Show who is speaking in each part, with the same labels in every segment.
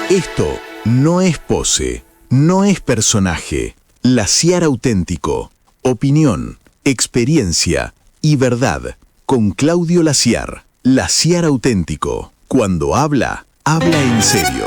Speaker 1: Esto no es pose, no es personaje. Laciar auténtico. Opinión, experiencia y verdad. Con Claudio Laciar. Laciar auténtico. Cuando habla, habla en serio.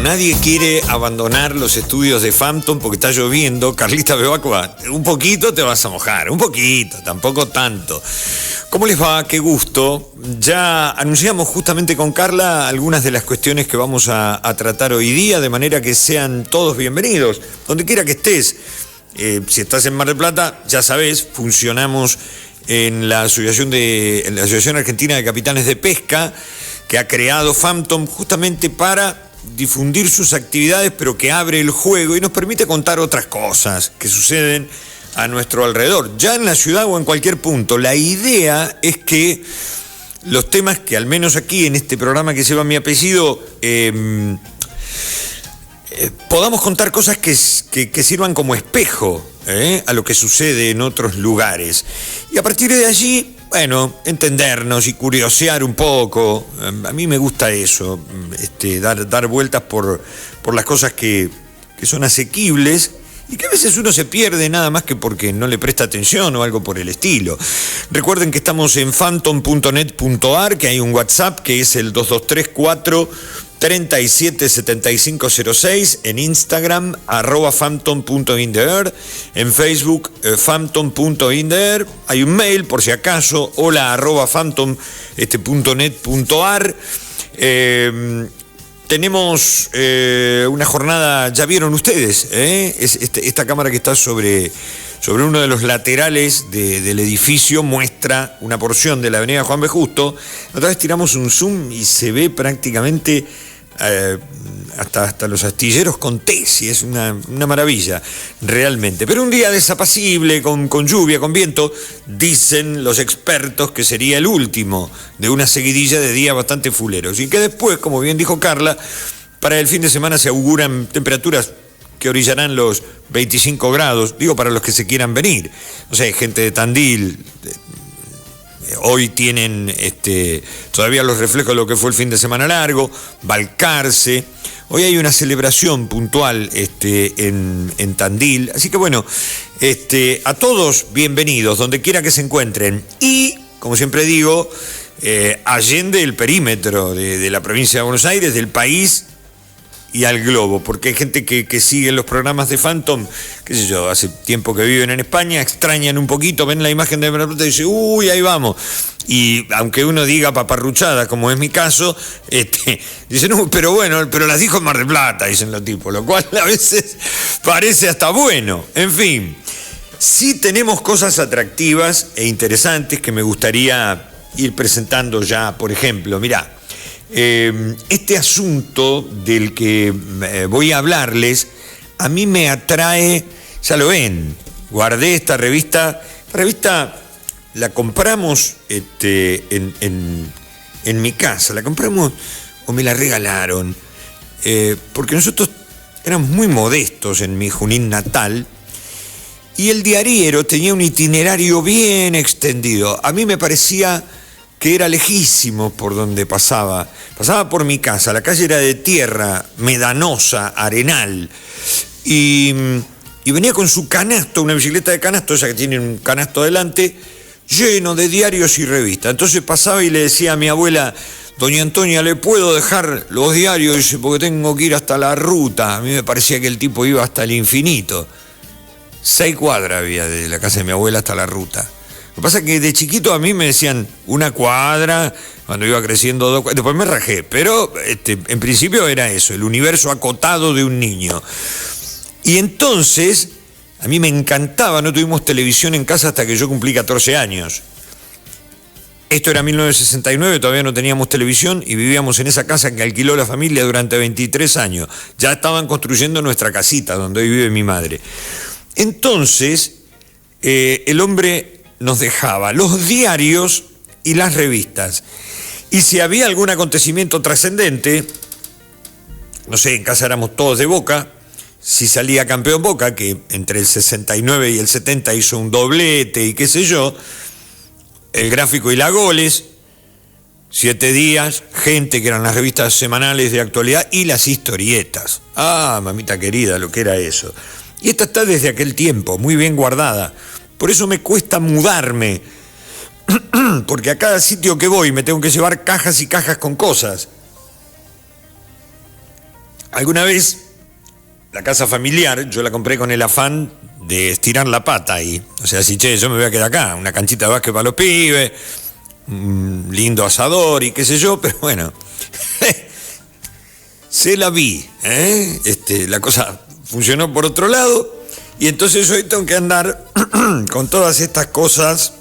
Speaker 2: Nadie quiere abandonar los estudios de Phantom porque está lloviendo. Carlita Bebacua, un poquito te vas a mojar, un poquito, tampoco tanto. ¿Cómo les va? Qué gusto. Ya anunciamos justamente con Carla algunas de las cuestiones que vamos a tratar hoy día, de manera que sean todos bienvenidos, donde quiera que estés. Si estás en Mar del Plata, ya sabés, funcionamos en la Asociación Argentina de Capitanes de Pesca, que ha creado Phantom justamente para difundir sus actividades, pero que abre el juego y nos permite contar otras cosas que suceden a nuestro alrededor, ya en la ciudad o en cualquier punto. La idea es que los temas que al menos aquí en este programa que lleva mi apellido podamos contar cosas que sirvan como espejo a lo que sucede en otros lugares, y a partir de allí, bueno, entendernos y curiosear un poco. A mí me gusta eso, dar vueltas por las cosas que son asequibles y que a veces uno se pierde nada más que porque no le presta atención o algo por el estilo. Recuerden que estamos en phantom.net.ar, que hay un WhatsApp que es el 2234-377506, en Instagram @phantom.indeer, en Facebook phantom.indeer, hay un mail por si acaso, hola@phantom.net.ar. Tenemos una jornada, ya vieron ustedes, esta cámara que está sobre uno de los laterales del edificio, muestra una porción de la avenida Juan B. Justo. Otra vez tiramos un zoom y se ve prácticamente hasta los astilleros con Tesi. Es una maravilla, realmente. Pero un día desapacible, con lluvia, con viento, dicen los expertos que sería el último de una seguidilla de días bastante fuleros. Y que después, como bien dijo Carla, para el fin de semana se auguran temperaturas que orillarán los 25 grados, digo, para los que se quieran venir. O sea, gente de Tandil, hoy tienen todavía los reflejos de lo que fue el fin de semana largo, Balcarce. Hoy hay una celebración puntual en Tandil. Así que bueno, a todos bienvenidos, donde quiera que se encuentren. Y, como siempre digo, allende el perímetro de la provincia de Buenos Aires, del país y al globo, porque hay gente que sigue los programas de Phantom, qué sé yo, hace tiempo que viven en España, extrañan un poquito, ven la imagen de Mar del Plata y dicen, uy, ahí vamos. Y aunque uno diga paparruchada, como es mi caso, dicen, no, pero bueno, pero las dijo en Mar del Plata, dicen los tipos, lo cual a veces parece hasta bueno. En fin, sí tenemos cosas atractivas e interesantes que me gustaría ir presentando ya. Por ejemplo, mirá, este asunto del que voy a hablarles, a mí me atrae, ya lo ven, guardé esta revista. La revista la compramos en mi casa, la compramos o me la regalaron, porque nosotros éramos muy modestos en mi Junín natal, y el diariero tenía un itinerario bien extendido. A mí me parecía que era lejísimo por donde pasaba. Pasaba por mi casa, la calle era de tierra, medanosa, arenal, y venía con su canasto, una bicicleta de canasto, esa que tiene un canasto adelante, lleno de diarios y revistas. Entonces pasaba y le decía a mi abuela, doña Antonia, ¿le puedo dejar los diarios? Dice, porque tengo que ir hasta la ruta. A mí me parecía que el tipo iba hasta el infinito. 6 cuadras había de la casa de mi abuela hasta la ruta. Lo que pasa es que de chiquito a mí me decían 1 cuadra, cuando iba creciendo 2 cuadras, después me rajé, pero en principio era eso, el universo acotado de un niño. Y entonces, a mí me encantaba, no tuvimos televisión en casa hasta que yo cumplí 14 años. Esto era 1969, todavía no teníamos televisión y vivíamos en esa casa que alquiló la familia durante 23 años. Ya estaban construyendo nuestra casita, donde hoy vive mi madre. Entonces, el hombre nos dejaba los diarios y las revistas. Y si había algún acontecimiento trascendente, no sé, en casa éramos todos de Boca, si salía campeón Boca, que entre el 69 y el 70 hizo un doblete y qué sé yo, el Gráfico y la Goles, 7 días, Gente, que eran las revistas semanales de actualidad, y las historietas. Ah, mamita querida, lo que era eso. Y esta está desde aquel tiempo, muy bien guardada. Por eso me cuesta mudarme, porque a cada sitio que voy me tengo que llevar cajas y cajas con cosas. Alguna vez la casa familiar yo la compré con el afán de estirar la pata ahí. O sea, si che, yo me voy a quedar acá, una canchita de básquet para los pibes, un lindo asador y qué sé yo, pero bueno, se la vi, la cosa funcionó por otro lado, y entonces hoy tengo que andar con todas estas cosas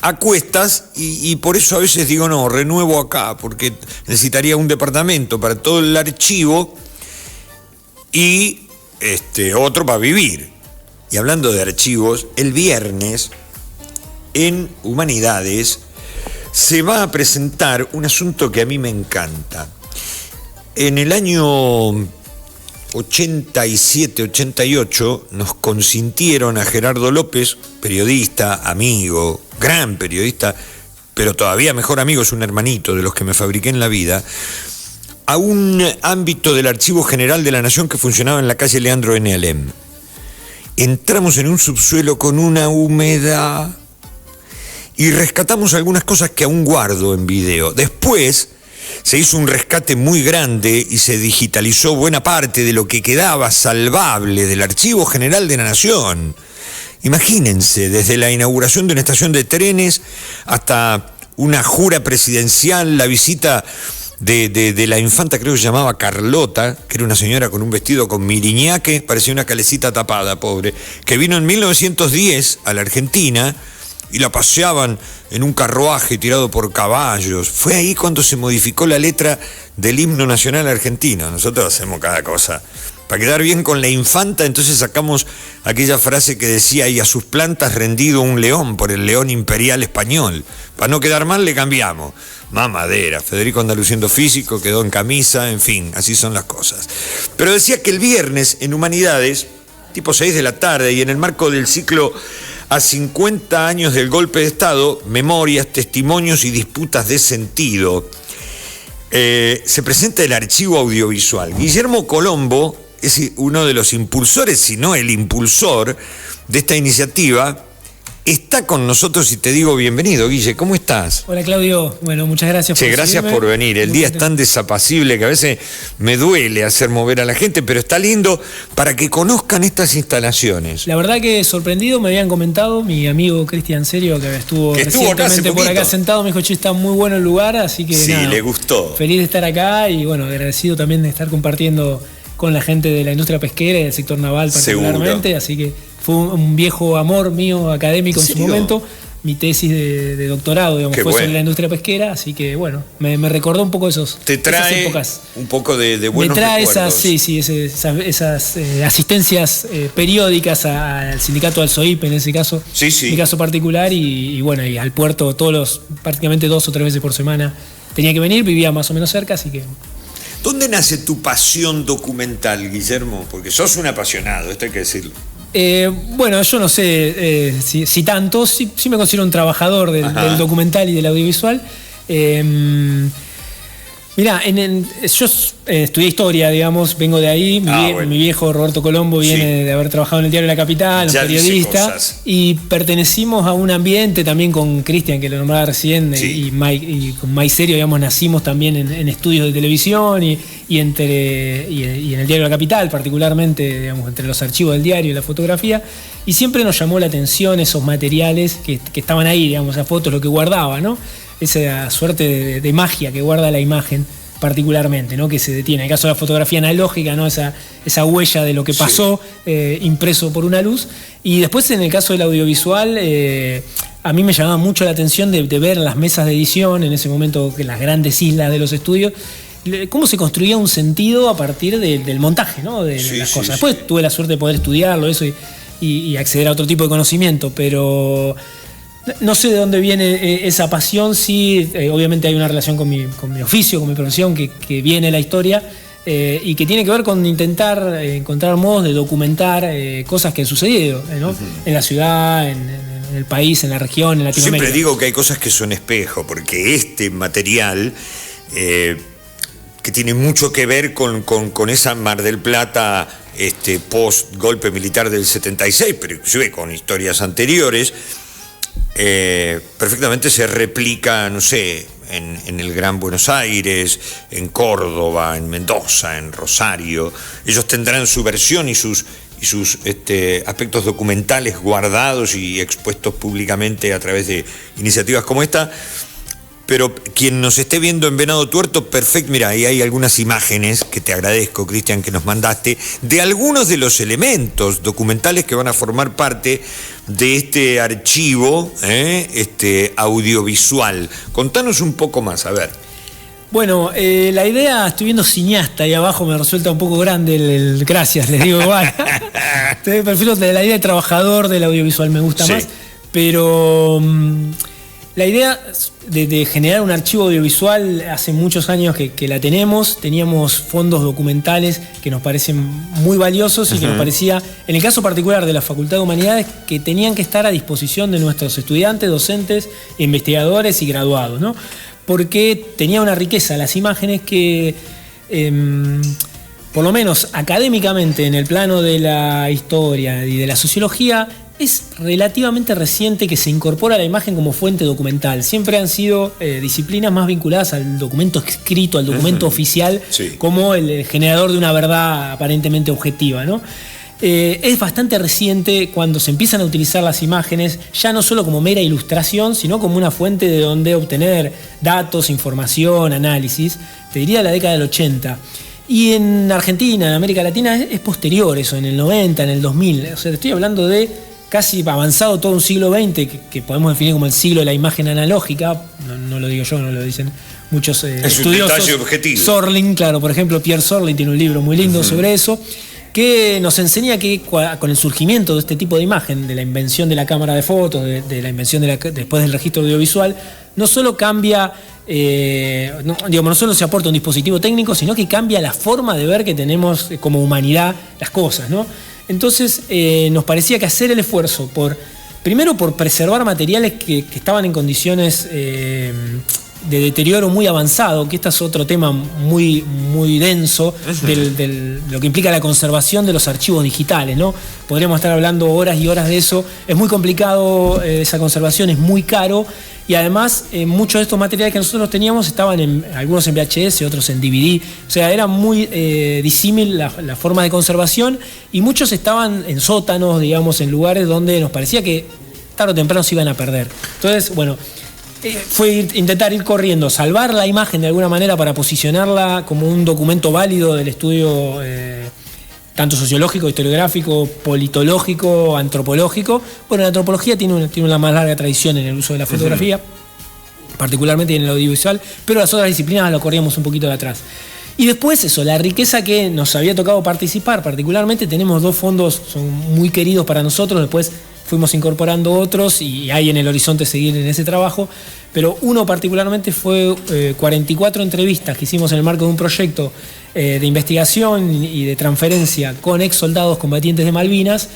Speaker 2: a cuestas, y por eso a veces digo, no, renuevo acá, porque necesitaría un departamento para todo el archivo y otro para vivir. Y hablando de archivos, el viernes en Humanidades se va a presentar un asunto que a mí me encanta. En el año 87, 88 nos consintieron a Gerardo López, periodista, amigo, gran periodista, pero todavía mejor amigo, es un hermanito de los que me fabriqué en la vida, a un ámbito del Archivo General de la Nación que funcionaba en la calle Leandro N. Alem. Entramos en un subsuelo con una humedad y rescatamos algunas cosas que aún guardo en video. Después se hizo un rescate muy grande y se digitalizó buena parte de lo que quedaba salvable del Archivo General de la Nación. Imagínense, desde la inauguración de una estación de trenes hasta una jura presidencial, la visita de la infanta, creo que se llamaba Carlota, que era una señora con un vestido con miriñaque, parecía una calecita tapada, pobre, que vino en 1910 a la Argentina y la paseaban en un carruaje tirado por caballos. Fue ahí cuando se modificó la letra del himno nacional argentino. Nosotros hacemos cada cosa para quedar bien con la infanta, entonces sacamos aquella frase que decía: y a sus plantas rendido un león por el león imperial español. Para no quedar mal le cambiamos. Mamadera, Federico anda luciendo físico, quedó en camisa, en fin, así son las cosas. Pero decía que el viernes en Humanidades, tipo 6 de la tarde, y en el marco del ciclo a 50 años del golpe de Estado, memorias, testimonios y disputas de sentido, se presenta el archivo audiovisual. Guillermo Colombo es uno de los impulsores, si no el impulsor de esta iniciativa. Está con nosotros y te digo bienvenido, Guille, ¿cómo estás?
Speaker 3: Hola, Claudio. Bueno, muchas gracias por
Speaker 2: gracias por venir. El día es tan desapacible que a veces me duele hacer mover a la gente, pero está lindo para que conozcan estas instalaciones.
Speaker 3: La verdad que sorprendido, me habían comentado mi amigo Cristian Serio, que estuvo recientemente por acá sentado, me dijo, che, está muy bueno el lugar, así que
Speaker 2: sí,
Speaker 3: nada,
Speaker 2: le gustó.
Speaker 3: Feliz de estar acá y bueno, agradecido también de estar compartiendo con la gente de la industria pesquera y del sector naval particularmente. Seguro. Así que fue un viejo amor mío académico en su momento. Mi tesis de doctorado, digamos, fue sobre la industria pesquera, así que bueno, me recordó un poco esas épocas.
Speaker 2: Un poco de buenos
Speaker 3: recuerdos. Me trae
Speaker 2: recuerdos.
Speaker 3: esas asistencias periódicas al sindicato del SOIP en ese caso, en mi caso particular, y bueno, y al puerto prácticamente 2 o 3 veces por semana tenía que venir, vivía más o menos cerca, así que...
Speaker 2: ¿Dónde nace tu pasión documental, Guillermo? Porque sos un apasionado, esto hay que decirlo.
Speaker 3: Bueno, yo no sé si tanto, sí me considero un trabajador del documental y del audiovisual. Mirá, yo estudié historia, digamos, vengo de ahí. Mi viejo Roberto Colombo viene de haber trabajado en el diario La Capital, un periodista. Y pertenecimos a un ambiente también con Cristian, que lo nombraba recién, y con Mike Serio, digamos, nacimos también en estudios de televisión y en el diario La Capital, particularmente, digamos, entre los archivos del diario y la fotografía. Y siempre nos llamó la atención esos materiales que estaban ahí, digamos, esas fotos, lo que guardaba, ¿no? Esa suerte de magia que guarda la imagen particularmente, ¿no? Que se detiene. En el caso de la fotografía analógica, ¿no? Esa huella de lo que pasó, impreso por una luz. Y después, en el caso del audiovisual, a mí me llamaba mucho la atención de ver las mesas de edición, en ese momento, que las grandes islas de los estudios, cómo se construía un sentido a partir del montaje, ¿no? De las cosas. Después tuve la suerte de poder estudiarlo, eso, y acceder a otro tipo de conocimiento, pero... No sé de dónde viene esa pasión, sí, obviamente hay una relación con mi oficio, con mi profesión, que viene la historia, y que tiene que ver con intentar encontrar modos de documentar cosas que han sucedido, ¿no? En la ciudad, en el país, en la región, en Latinoamérica.
Speaker 2: Siempre digo que hay cosas que son espejo, porque este material, que tiene mucho que ver con esa Mar del Plata post golpe militar del 76, pero inclusive con historias anteriores, perfectamente se replica, no sé, en el Gran Buenos Aires, en Córdoba, en Mendoza, en Rosario. Ellos tendrán su versión y sus aspectos documentales guardados y expuestos públicamente a través de iniciativas como esta. Pero quien nos esté viendo en Venado Tuerto, perfecto, mira, ahí hay algunas imágenes que te agradezco, Cristian, que nos mandaste, de algunos de los elementos documentales que van a formar parte de este archivo audiovisual. Contanos un poco más, a ver.
Speaker 3: Bueno, la idea, estoy viendo cineasta ahí abajo, me resulta un poco grande gracias, les digo igual. Prefiero la idea de trabajador del audiovisual, me gusta más, pero... La idea de generar un archivo audiovisual hace muchos años que la teníamos fondos documentales que nos parecen muy valiosos y que nos parecía, en el caso particular de la Facultad de Humanidades, que tenían que estar a disposición de nuestros estudiantes, docentes, investigadores y graduados, ¿no? Porque tenía una riqueza las imágenes que, por lo menos académicamente, en el plano de la historia y de la sociología, es relativamente reciente que se incorpora la imagen como fuente documental. Siempre han sido disciplinas más vinculadas al documento escrito, al documento oficial, como el generador de una verdad aparentemente objetiva, ¿no? Es bastante reciente cuando se empiezan a utilizar las imágenes, ya no solo como mera ilustración, sino como una fuente de donde obtener datos, información, análisis. Te diría la década del 80. Y en Argentina, en América Latina, es posterior eso, en el 90, en el 2000. O sea, estoy hablando de casi avanzado todo un siglo XX, que podemos definir como el siglo de la imagen analógica. No lo digo yo, no lo dicen muchos estudiosos. Es un detalle objetivo. Sorlin, claro, por ejemplo, Pierre Sorlin tiene un libro muy lindo sobre eso, que nos enseña que con el surgimiento de este tipo de imagen, de la invención de la cámara de fotos, de la invención después del registro audiovisual, no solo cambia, no solo se aporta un dispositivo técnico, sino que cambia la forma de ver que tenemos como humanidad las cosas, ¿no? Entonces nos parecía que hacer el esfuerzo primero por preservar materiales que estaban en condiciones de deterioro muy avanzado, que este es otro tema muy, muy denso, de lo que implica la conservación de los archivos digitales, ¿no? Podríamos estar hablando horas y horas de eso. Es muy complicado esa conservación, es muy caro. Y además, muchos de estos materiales que nosotros teníamos estaban algunos en VHS, otros en DVD. O sea, era muy disímil la forma de conservación, y muchos estaban en sótanos, digamos, en lugares donde nos parecía que tarde o temprano se iban a perder. Entonces, bueno, fue intentar ir corriendo, salvar la imagen de alguna manera para posicionarla como un documento válido del estudio tanto sociológico, historiográfico, politológico, antropológico. Bueno, la antropología tiene una más larga tradición en el uso de la fotografía, particularmente en el audiovisual, pero las otras disciplinas lo corríamos un poquito de atrás. Y después eso, la riqueza que nos había tocado participar, particularmente tenemos dos fondos, son muy queridos para nosotros, después fuimos incorporando otros y hay en el horizonte seguir en ese trabajo, pero uno particularmente fue 44 entrevistas que hicimos en el marco de un proyecto de investigación y de transferencia con ex soldados combatientes de Malvinas,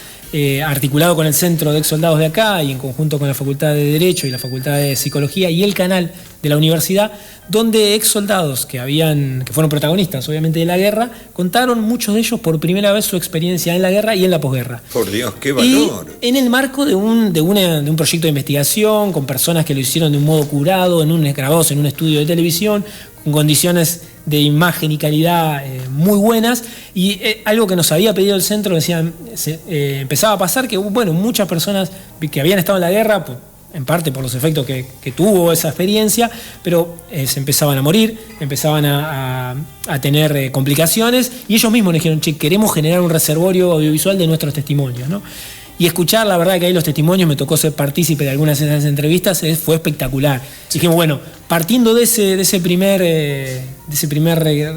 Speaker 3: articulado con el Centro de Ex Soldados de acá y en conjunto con la Facultad de Derecho y la Facultad de Psicología y el canal de la universidad, donde ex soldados que fueron protagonistas obviamente de la guerra, contaron muchos de ellos por primera vez su experiencia en la guerra y en la posguerra.
Speaker 2: Por Dios, qué valor.
Speaker 3: Y en el marco de un proyecto de investigación, con personas que lo hicieron de un modo curado, grabados en un estudio de televisión, con condiciones de imagen y calidad muy buenas, y algo que nos había pedido el centro, empezaba a pasar que, bueno, muchas personas que habían estado en la guerra, en parte por los efectos que tuvo esa experiencia, pero se empezaban a morir, empezaban a tener complicaciones, y ellos mismos nos dijeron, queremos generar un reservorio audiovisual de nuestros testimonios, ¿no? Y escuchar, la verdad que ahí los testimonios, me tocó ser partícipe de algunas de esas entrevistas, fue espectacular. Dijimos, bueno, partiendo de ese primer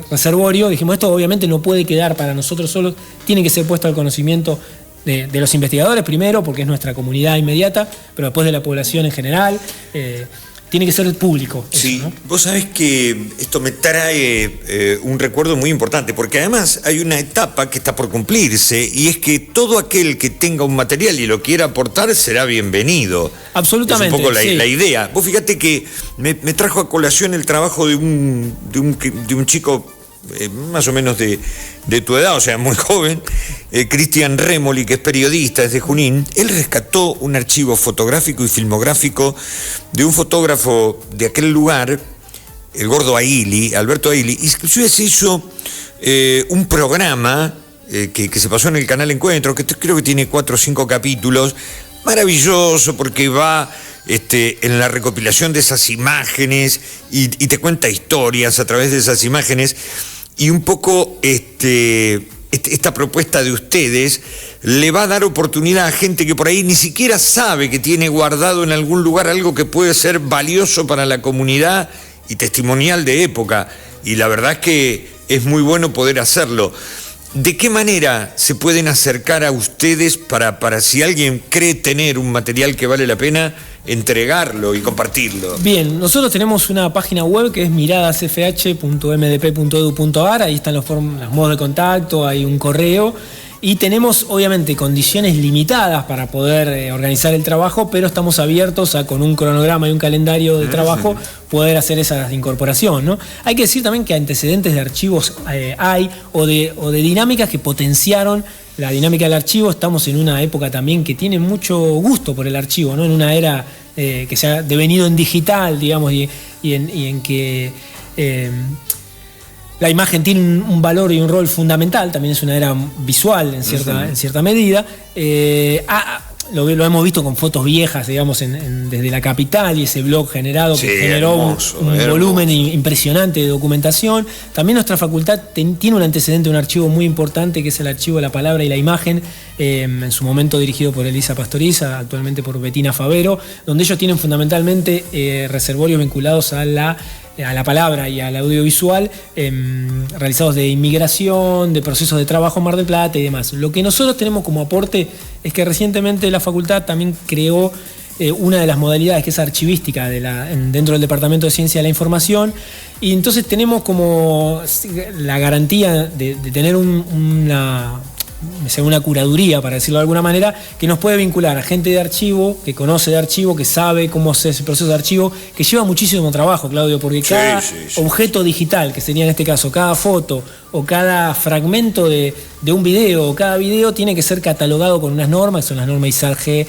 Speaker 3: reservorio, dijimos, esto obviamente no puede quedar para nosotros solos, tiene que ser puesto al conocimiento de los investigadores primero, porque es nuestra comunidad inmediata, pero después de la población en general. tiene que ser público.
Speaker 2: Sí,
Speaker 3: eso, ¿no?
Speaker 2: Vos sabés que esto me trae un recuerdo muy importante, porque además hay una etapa que está por cumplirse, y es que todo aquel que tenga un material y lo quiera aportar será bienvenido.
Speaker 3: Absolutamente.
Speaker 2: Es un poco la idea. Vos fíjate que me trajo a colación el trabajo de un chico más o menos de tu edad, o sea, muy joven, Cristian Remoli, que es periodista, es de Junín. Él rescató un archivo fotográfico y filmográfico de un fotógrafo de aquel lugar, el gordo Aili, Alberto Aili, y inclusive se hizo un programa que se pasó en el canal Encuentro, que creo que tiene 4 o 5 capítulos, maravilloso, porque va en la recopilación de esas imágenes y te cuenta historias a través de esas imágenes. Y un poco esta propuesta de ustedes le va a dar oportunidad a gente que por ahí ni siquiera sabe que tiene guardado en algún lugar algo que puede ser valioso para la comunidad y testimonial de época. Y la verdad es que es muy bueno poder hacerlo. ¿De qué manera se pueden acercar a ustedes para si alguien cree tener un material que vale la pena, entregarlo y compartirlo?
Speaker 3: Bien, nosotros tenemos una página web que es miradasfh.mdp.edu.ar, ahí están los modos de contacto, hay un correo, y tenemos obviamente condiciones limitadas para poder organizar el trabajo, pero estamos abiertos a, con un cronograma y un calendario de trabajo, poder hacer esa incorporación, ¿no? Hay que decir también que antecedentes de archivos hay, o de dinámicas que potenciaron la dinámica del archivo. Estamos en una época también que tiene mucho gusto por el archivo, ¿no? En una era que se ha devenido en digital, digamos, y en que la imagen tiene un valor y un rol fundamental. También es una era visual en cierta medida. Lo hemos visto con fotos viejas, digamos, desde la capital, y ese blog generado que generó un volumen impresionante de documentación. También nuestra facultad tiene un antecedente, un archivo muy importante, que es el archivo de la palabra y la imagen, en su momento dirigido por Elisa Pastoriza, actualmente por Betina Favero, donde ellos tienen fundamentalmente reservorios vinculados a la palabra y al audiovisual, realizados de inmigración, de procesos de trabajo en Mar del Plata y demás. Lo que nosotros tenemos como aporte es que recientemente la facultad también creó una de las modalidades, que es archivística, dentro del Departamento de Ciencia de la Información, y entonces tenemos como la garantía de tener una curaduría, para decirlo de alguna manera, que nos puede vincular a gente de archivo, que conoce de archivo, que sabe cómo hacer ese proceso de archivo, que lleva muchísimo trabajo, Claudio, porque cada objeto digital, que sería en este caso cada foto o cada fragmento de un video, o cada video, tiene que ser catalogado con unas normas, que son las normas ISAR-G,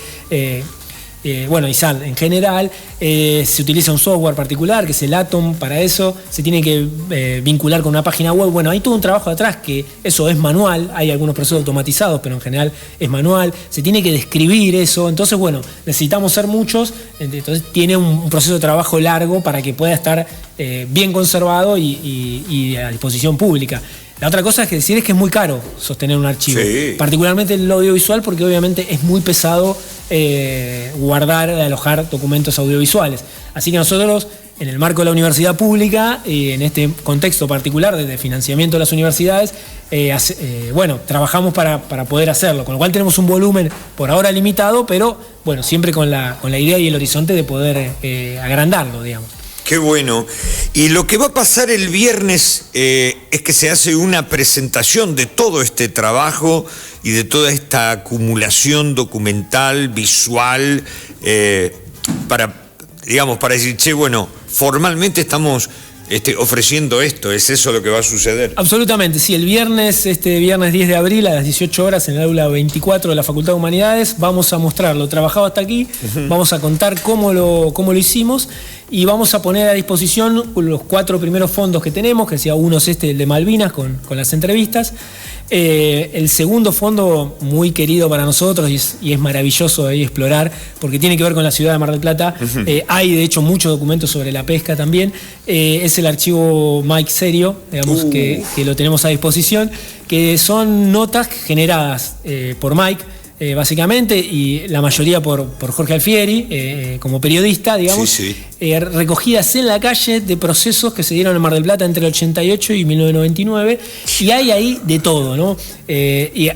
Speaker 3: ISAR en general. Se utiliza un software particular, que es el Atom, para eso. Se tiene que vincular con una página web. Bueno, hay todo un trabajo atrás, que eso es manual. Hay algunos procesos automatizados, pero en general es manual. Se tiene que describir eso. Entonces, bueno, necesitamos ser muchos. Entonces tiene un proceso de trabajo largo para que pueda estar bien conservado y a disposición pública. La otra cosa que decir es que es muy caro sostener un archivo, particularmente el audiovisual, porque obviamente es muy pesado guardar, alojar documentos audiovisuales. Así que nosotros, en el marco de la universidad pública, en este contexto particular de financiamiento de las universidades, trabajamos para poder hacerlo, con lo cual tenemos un volumen por ahora limitado, pero bueno, siempre con la idea y el horizonte de poder agrandarlo, digamos.
Speaker 2: Qué bueno. Y lo que va a pasar el viernes es que se hace una presentación de todo este trabajo y de toda esta acumulación documental, visual, para decir, formalmente estamos ofreciendo esto. ¿Es eso lo que va a suceder?
Speaker 3: Absolutamente, sí. El viernes 10 de abril a las 18 horas en el aula 24 de la Facultad de Humanidades vamos a mostrar lo trabajado hasta aquí, vamos a contar cómo lo hicimos, y vamos a poner a disposición los 4 primeros fondos que tenemos, que decía, uno es el de Malvinas con las entrevistas. El segundo fondo, muy querido para nosotros, y es maravilloso ahí explorar, porque tiene que ver con la ciudad de Mar del Plata. Hay de hecho muchos documentos sobre la pesca también. Es el archivo Mike Serio, digamos, que lo tenemos a disposición, que son notas generadas por Mike, básicamente, y la mayoría por Jorge Alfieri, como periodista, digamos, recogidas en la calle de procesos que se dieron en Mar del Plata entre el 88 y 1999, y hay ahí de todo, ¿no? Y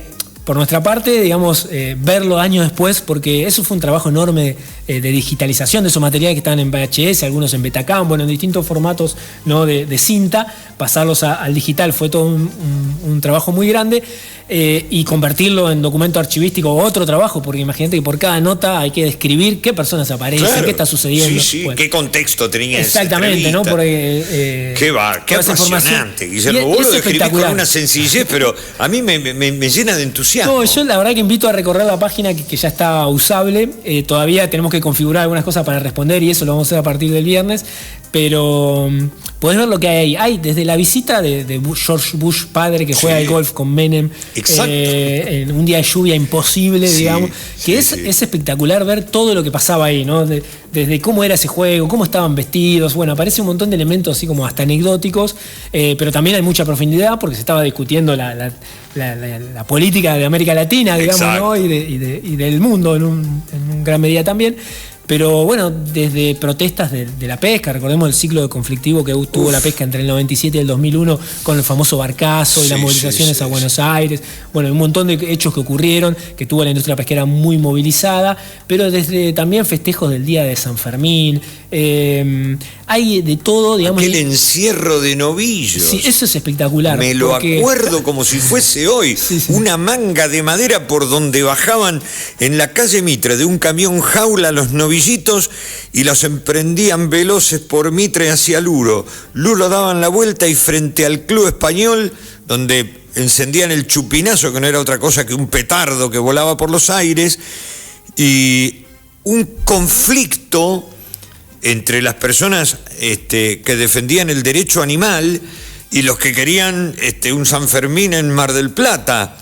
Speaker 3: por nuestra parte, digamos, verlo años después, porque eso fue un trabajo enorme de digitalización de esos materiales que estaban en VHS, algunos en Betacam, bueno, en distintos formatos, ¿no? de cinta, pasarlos al digital fue todo un trabajo muy grande, y convertirlo en documento archivístico, otro trabajo, porque imagínate que por cada nota hay que describir qué personas aparecen, claro, qué está sucediendo.
Speaker 2: Sí, bueno, qué contexto tenía
Speaker 3: exactamente, ¿no? Porque,
Speaker 2: qué apasionante, Guillermo. Vos lo describís con una sencillez, pero a mí me llena de entusiasmo.
Speaker 3: No, yo la verdad que invito a recorrer la página que ya está usable. Todavía tenemos que configurar algunas cosas para responder y eso lo vamos a hacer a partir del viernes. Pero podés ver lo que hay ahí. Hay desde la visita de George Bush padre que juega al golf con Menem.
Speaker 2: Exacto.
Speaker 3: En un día de lluvia imposible, digamos. Que es espectacular ver todo lo que pasaba ahí, ¿no? Desde cómo era ese juego, cómo estaban vestidos. Bueno, aparece un montón de elementos así como hasta anecdóticos. Pero también hay mucha profundidad porque se estaba discutiendo la política de América Latina, digamos, ¿no? y del mundo en gran medida también. Pero bueno, desde protestas de la pesca, recordemos el ciclo de conflictivo que tuvo la pesca entre el 97 y el 2001 con el famoso barcazo y las movilizaciones a Buenos Aires. Bueno, un montón de hechos que ocurrieron, que tuvo la industria pesquera muy movilizada, pero desde también festejos del Día de San Fermín. Hay de todo, digamos.
Speaker 2: Aquel encierro de novillos.
Speaker 3: Sí, eso es espectacular.
Speaker 2: Me lo acuerdo como si fuese hoy. Una manga de madera por donde bajaban en la calle Mitre de un camión jaula los novillitos y los emprendían veloces por Mitre hacia Luro. Luro daban la vuelta y frente al Club Español, donde encendían el chupinazo, que no era otra cosa que un petardo que volaba por los aires, y un conflicto entre las personas que defendían el derecho animal y los que querían un San Fermín en Mar del Plata,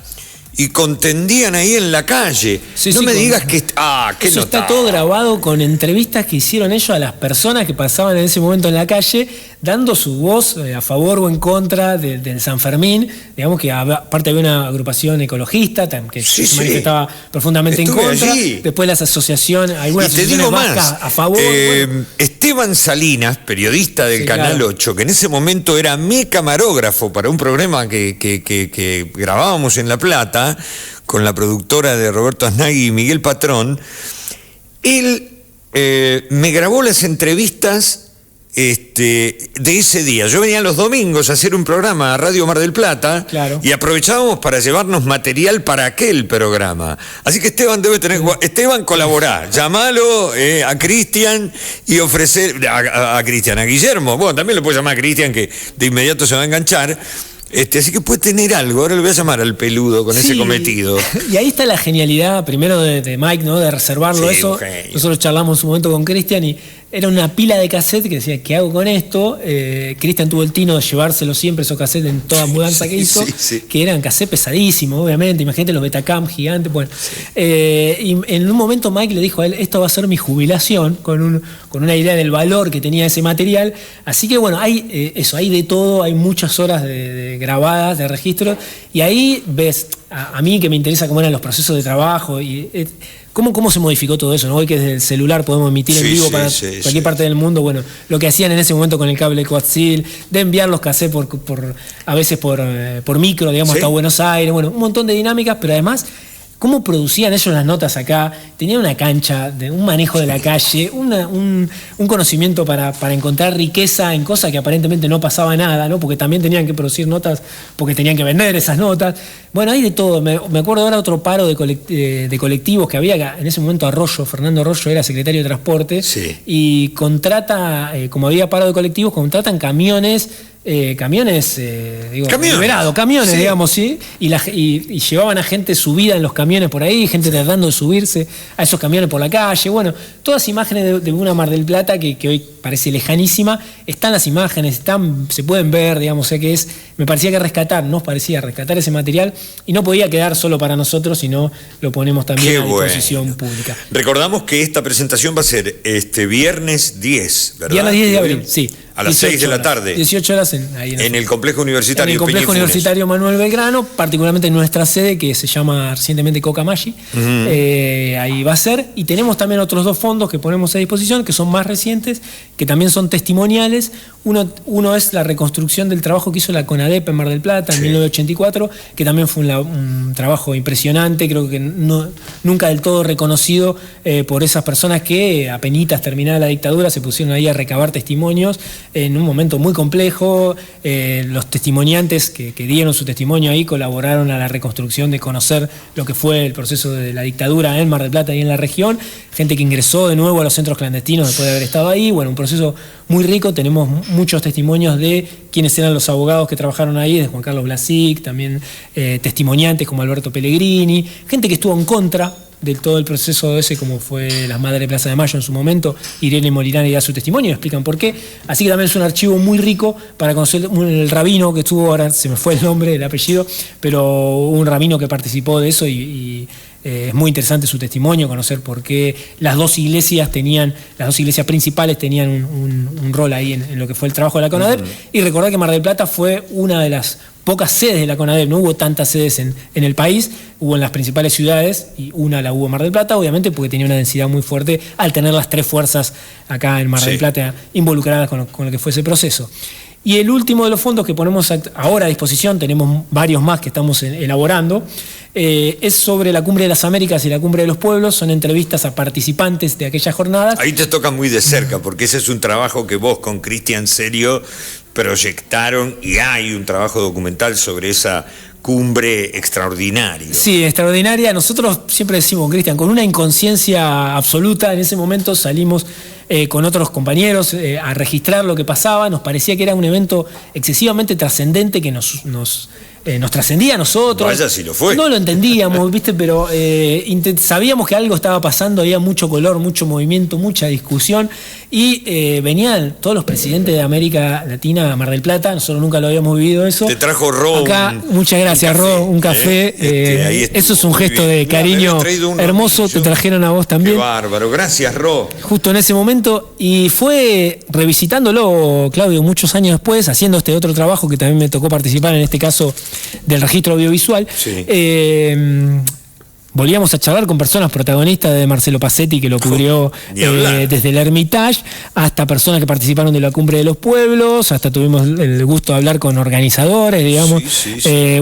Speaker 2: y contendían ahí en la calle. No me digas que... ¿qué
Speaker 3: eso está todo grabado con entrevistas que hicieron ellos a las personas que pasaban en ese momento en la calle, dando su voz a favor o en contra del San Fermín. Digamos que aparte había una agrupación ecologista que se manifestaba profundamente en contra. Allí. Después las asociaciones, algunas asociaciones vascas a favor.
Speaker 2: Esteban Salinas, periodista del Canal 8, que en ese momento era mi camarógrafo para un programa que grabábamos en La Plata, con la productora de Roberto Aznagui y Miguel Patrón, él me grabó las entrevistas de ese día. Yo venía los domingos a hacer un programa a Radio Mar del Plata, claro, y aprovechábamos para llevarnos material para aquel programa. Así que Esteban debe tener... Esteban, colaborá, llamalo a Cristian y ofrecer... A Cristian, a Guillermo. Bueno, también lo puedo llamar a Cristian, que de inmediato se va a enganchar. Así que puede tener algo. Ahora le voy a llamar al peludo con ese cometido.
Speaker 3: Y ahí está la genialidad, primero de Mike, ¿no? De reservarlo eso. Nosotros charlamos en su momento con Cristian y era una pila de cassette que decía, ¿qué hago con esto? Cristian tuvo el tino de llevárselo siempre, esos cassettes, en toda mudanza que hizo, que eran cassettes pesadísimos, obviamente. Imagínate los Betacam gigantes. Bueno, y en un momento Mike le dijo a él, esto va a ser mi jubilación, con una idea del valor que tenía ese material. Así que bueno, hay hay de todo, hay muchas horas de grabadas, de registros, y ahí ves, a mí que me interesa cómo eran los procesos de trabajo y... ¿Cómo se modificó todo eso? ¿No? Hoy que desde el celular podemos emitir en vivo para cualquier parte del mundo. Bueno, lo que hacían en ese momento con el cable coaxil, de enviar los cassettes a veces por micro, digamos, hasta Buenos Aires. Bueno, un montón de dinámicas, pero además, cómo producían ellos las notas acá. Tenían una cancha, un manejo de la calle, un conocimiento para encontrar riqueza en cosas que aparentemente no pasaba nada, ¿no? Porque también tenían que producir notas, porque tenían que vender esas notas. Bueno, hay de todo. Me acuerdo ahora otro paro de colectivos que había en ese momento. Fernando Arroyo era secretario de Transporte, y contrata, como había paro de colectivos, contratan camiones liberados, digamos, ¿sí? Y llevaban a gente subida en los camiones por ahí, gente tratando de subirse a esos camiones por la calle. Bueno, todas imágenes de una Mar del Plata que hoy parece lejanísima. Están las imágenes, se pueden ver, digamos, me parecía que nos parecía rescatar ese material, y no podía quedar solo para nosotros, sino lo ponemos también a disposición pública.
Speaker 2: Recordamos que esta presentación va a ser viernes 10, ¿verdad?
Speaker 3: Viernes 10 de abril, sí.
Speaker 2: A las 6 de la tarde.
Speaker 3: 18 horas en
Speaker 2: el complejo universitario.
Speaker 3: En el complejo universitario Manuel Belgrano, particularmente en nuestra sede, que se llama recientemente Cocamachi. Ahí va a ser. Y tenemos también otros 2 fondos. fondos que ponemos a disposición, que son más recientes, que también son testimoniales. Uno es la reconstrucción del trabajo que hizo la CONADEP en Mar del Plata en 1984, que también fue un trabajo impresionante, creo que nunca del todo reconocido por esas personas que apenitas terminada la dictadura se pusieron ahí a recabar testimonios en un momento muy complejo. Los testimoniantes que dieron su testimonio ahí colaboraron a la reconstrucción de conocer lo que fue el proceso de la dictadura en Mar del Plata y en la región, gente que ingresó de nuevo a los centros clandestinos después de haber estado ahí. Bueno, un proceso muy rico. Tenemos muchos testimonios de quienes eran los abogados que trabajaron ahí, de Juan Carlos Blasic, también testimoniantes como Alberto Pellegrini, gente que estuvo en contra de todo el proceso ese, como fue las Madres de Plaza de Mayo en su momento. Irene Molinari da su testimonio y explican por qué. Así que también es un archivo muy rico para conocer el rabino que estuvo, ahora se me fue el nombre, el apellido, pero un rabino que participó de eso y es muy interesante su testimonio, conocer por qué las dos iglesias principales tenían un rol ahí en lo que fue el trabajo de la CONADEP. Y recordar que Mar del Plata fue una de las pocas sedes de la CONADEP, no hubo tantas sedes en el país, hubo en las principales ciudades y una la hubo en Mar del Plata, obviamente porque tenía una densidad muy fuerte al tener las tres fuerzas acá en Mar del Plata involucradas con lo que fue ese proceso. Y el último de los fondos que ponemos ahora a disposición, tenemos varios más que estamos elaborando, es sobre la Cumbre de las Américas y la Cumbre de los Pueblos. Son entrevistas a participantes de aquellas jornadas.
Speaker 2: Ahí te toca muy de cerca, porque ese es un trabajo que vos con Cristian Serio proyectaron, y hay un trabajo documental sobre esa cumbre extraordinaria.
Speaker 3: Sí, extraordinaria. Nosotros siempre decimos, Cristian, con una inconsciencia absoluta, en ese momento salimos con otros compañeros a registrar lo que pasaba. Nos parecía que era un evento excesivamente trascendente que nos trascendía a nosotros.
Speaker 2: Vaya si lo fue.
Speaker 3: No lo entendíamos, ¿viste? Pero sabíamos que algo estaba pasando, había mucho color, mucho movimiento, mucha discusión. Y venían todos los presidentes de América Latina a Mar del Plata. Nosotros nunca lo habíamos vivido eso.
Speaker 2: Te trajo Ro.
Speaker 3: Acá, muchas gracias, Ro, un café. Eso es un gesto de cariño hermoso. Te trajeron a vos también.
Speaker 2: Qué bárbaro, gracias, Ro.
Speaker 3: Justo en ese momento. Y fue revisitándolo, Claudio, muchos años después, haciendo este otro trabajo que también me tocó participar, en este caso del registro audiovisual.
Speaker 2: Sí.
Speaker 3: Volvíamos a charlar con personas protagonistas de Marcelo Pacetti, que lo cubrió desde el Hermitage, hasta personas que participaron de la Cumbre de los Pueblos, hasta tuvimos el gusto de hablar con organizadores, digamos.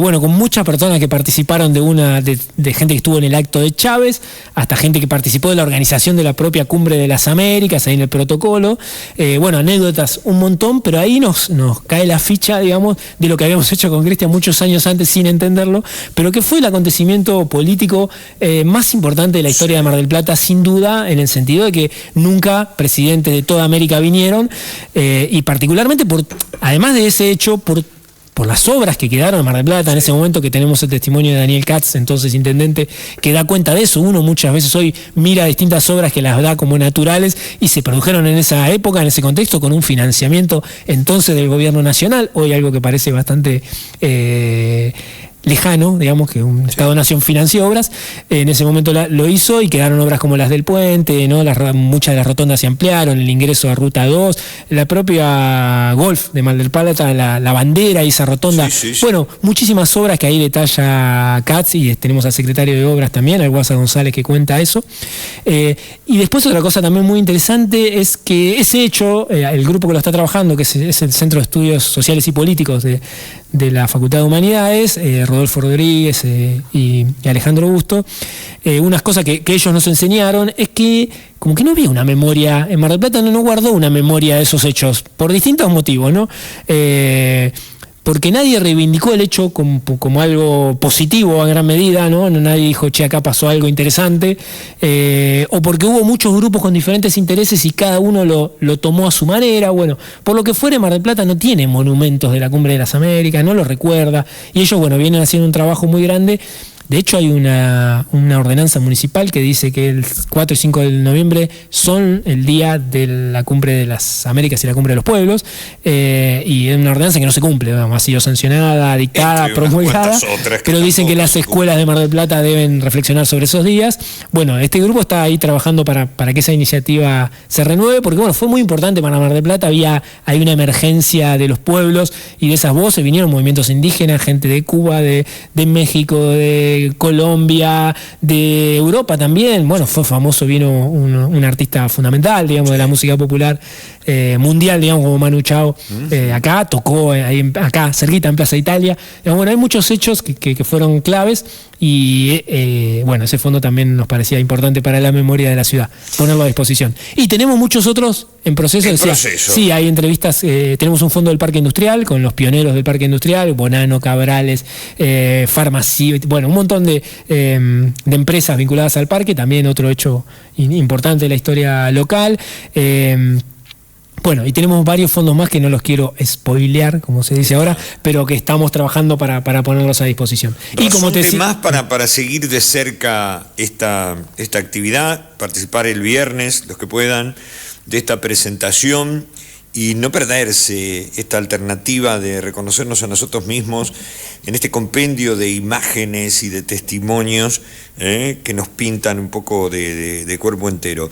Speaker 3: Bueno, con muchas personas que participaron de gente que estuvo en el acto de Chávez, hasta gente que participó de la organización de la propia Cumbre de las Américas, ahí en el protocolo. Bueno, anécdotas un montón, pero ahí nos cae la ficha, digamos, de lo que habíamos hecho con Cristian muchos años antes sin entenderlo, pero que fue el acontecimiento político más importante de la historia de Mar del Plata, sin duda, en el sentido de que nunca presidentes de toda América vinieron, y particularmente además de ese hecho, por las obras que quedaron en Mar del Plata. En ese momento, que tenemos el testimonio de Daniel Katz, entonces intendente, que da cuenta de eso. Uno muchas veces hoy mira distintas obras que las da como naturales y se produjeron en esa época, en ese contexto, con un financiamiento entonces del gobierno nacional. Hoy algo que parece bastante lejano, digamos, que un Estado-Nación financió obras. En ese momento lo hizo, y quedaron obras como las del puente, ¿no? Muchas de las rotondas se ampliaron, el ingreso a Ruta 2, la propia Golf de Mar del Plata, la bandera y esa rotonda. Bueno, muchísimas obras que ahí detalla Katz, y tenemos al secretario de Obras también, al Guasa González, que cuenta eso. Y después otra cosa también muy interesante es que ese hecho, el grupo que lo está trabajando, que es el Centro de Estudios Sociales y Políticos de la Facultad de Humanidades, Rodolfo Rodríguez y Alejandro Busto, unas cosas que ellos nos enseñaron es que como que no había una memoria, en Mar del Plata no guardó una memoria de esos hechos, por distintos motivos, ¿no? Porque nadie reivindicó el hecho como algo positivo a gran medida, ¿no? Nadie dijo, che, acá pasó algo interesante, o porque hubo muchos grupos con diferentes intereses y cada uno lo tomó a su manera. Bueno, por lo que fuere, Mar del Plata no tiene monumentos de la Cumbre de las Américas, no lo recuerda, y ellos, bueno, vienen haciendo un trabajo muy grande. De hecho, hay una ordenanza municipal que dice que el 4 y 5 de noviembre son el día de la Cumbre de las Américas y la Cumbre de los Pueblos, y es una ordenanza que no se cumple, ha sido sancionada, dictada, promulgada, pero dicen que las escuelas de Mar del Plata deben reflexionar sobre esos días. Bueno, este grupo está ahí trabajando para que esa iniciativa se renueve, porque bueno, fue muy importante para Mar del Plata. Hay una emergencia de los pueblos y de esas voces, vinieron movimientos indígenas, gente de Cuba, de México, de de Colombia, de Europa también. Bueno, fue famoso, vino un artista fundamental, digamos, de la música popular mundial, digamos, como Manu Chao, acá, tocó ahí, acá, cerquita, en Plaza Italia. Bueno, hay muchos hechos que fueron claves y bueno, ese fondo también nos parecía importante para la memoria de la ciudad, ponerlo a disposición. Y tenemos muchos otros en proceso. Sí, hay entrevistas, tenemos un fondo del Parque Industrial con los pioneros del Parque Industrial, Bonano, Cabrales, Farmacia, bueno, un montón de empresas vinculadas al parque, también otro hecho importante de la historia local. Bueno, y tenemos varios fondos más que no los quiero spoilear, como se dice ahora, pero que estamos trabajando para ponerlos a disposición.
Speaker 2: Y como te decía, más para seguir de cerca esta actividad, participar el viernes, los que puedan, de esta presentación y no perderse esta alternativa de reconocernos a nosotros mismos en este compendio de imágenes y de testimonios que nos pintan un poco de cuerpo entero.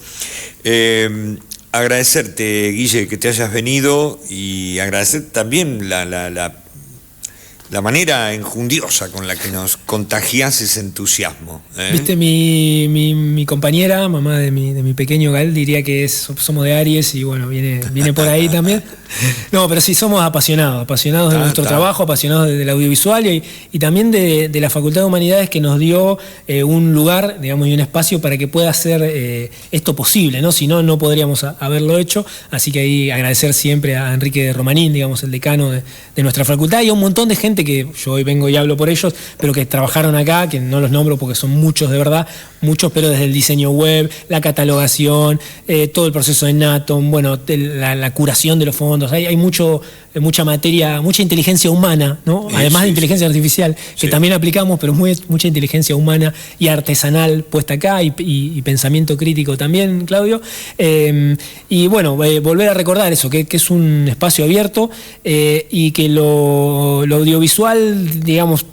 Speaker 2: Agradecerte, Guille, que te hayas venido y agradecer también la manera enjundiosa con la que nos contagiás ese entusiasmo.
Speaker 3: Viste, mi compañera, mamá de mi pequeño Gal, diría que somos de Aries y bueno, viene por ahí también. No, pero sí, somos apasionados de nuestro trabajo, apasionados del audiovisual y también de la Facultad de Humanidades, que nos dio un lugar, digamos, y un espacio para que pueda ser esto posible, ¿no? Si no, no podríamos haberlo hecho. Así que ahí agradecer siempre a Enrique Romanín, digamos, el decano de nuestra facultad, y a un montón de gente que yo hoy vengo y hablo por ellos, pero que trabajaron acá, que no los nombro porque son muchos de verdad, muchos, pero desde el diseño web, la catalogación, todo el proceso de Natom, bueno, la curación de los fondos. Hay mucha materia, mucha inteligencia humana, ¿no? Además de inteligencia artificial, que también aplicamos, pero mucha inteligencia humana y artesanal puesta acá y pensamiento crítico también, Claudio. Y bueno, volver a recordar eso, que es un espacio abierto y que lo audiovisual, digamos,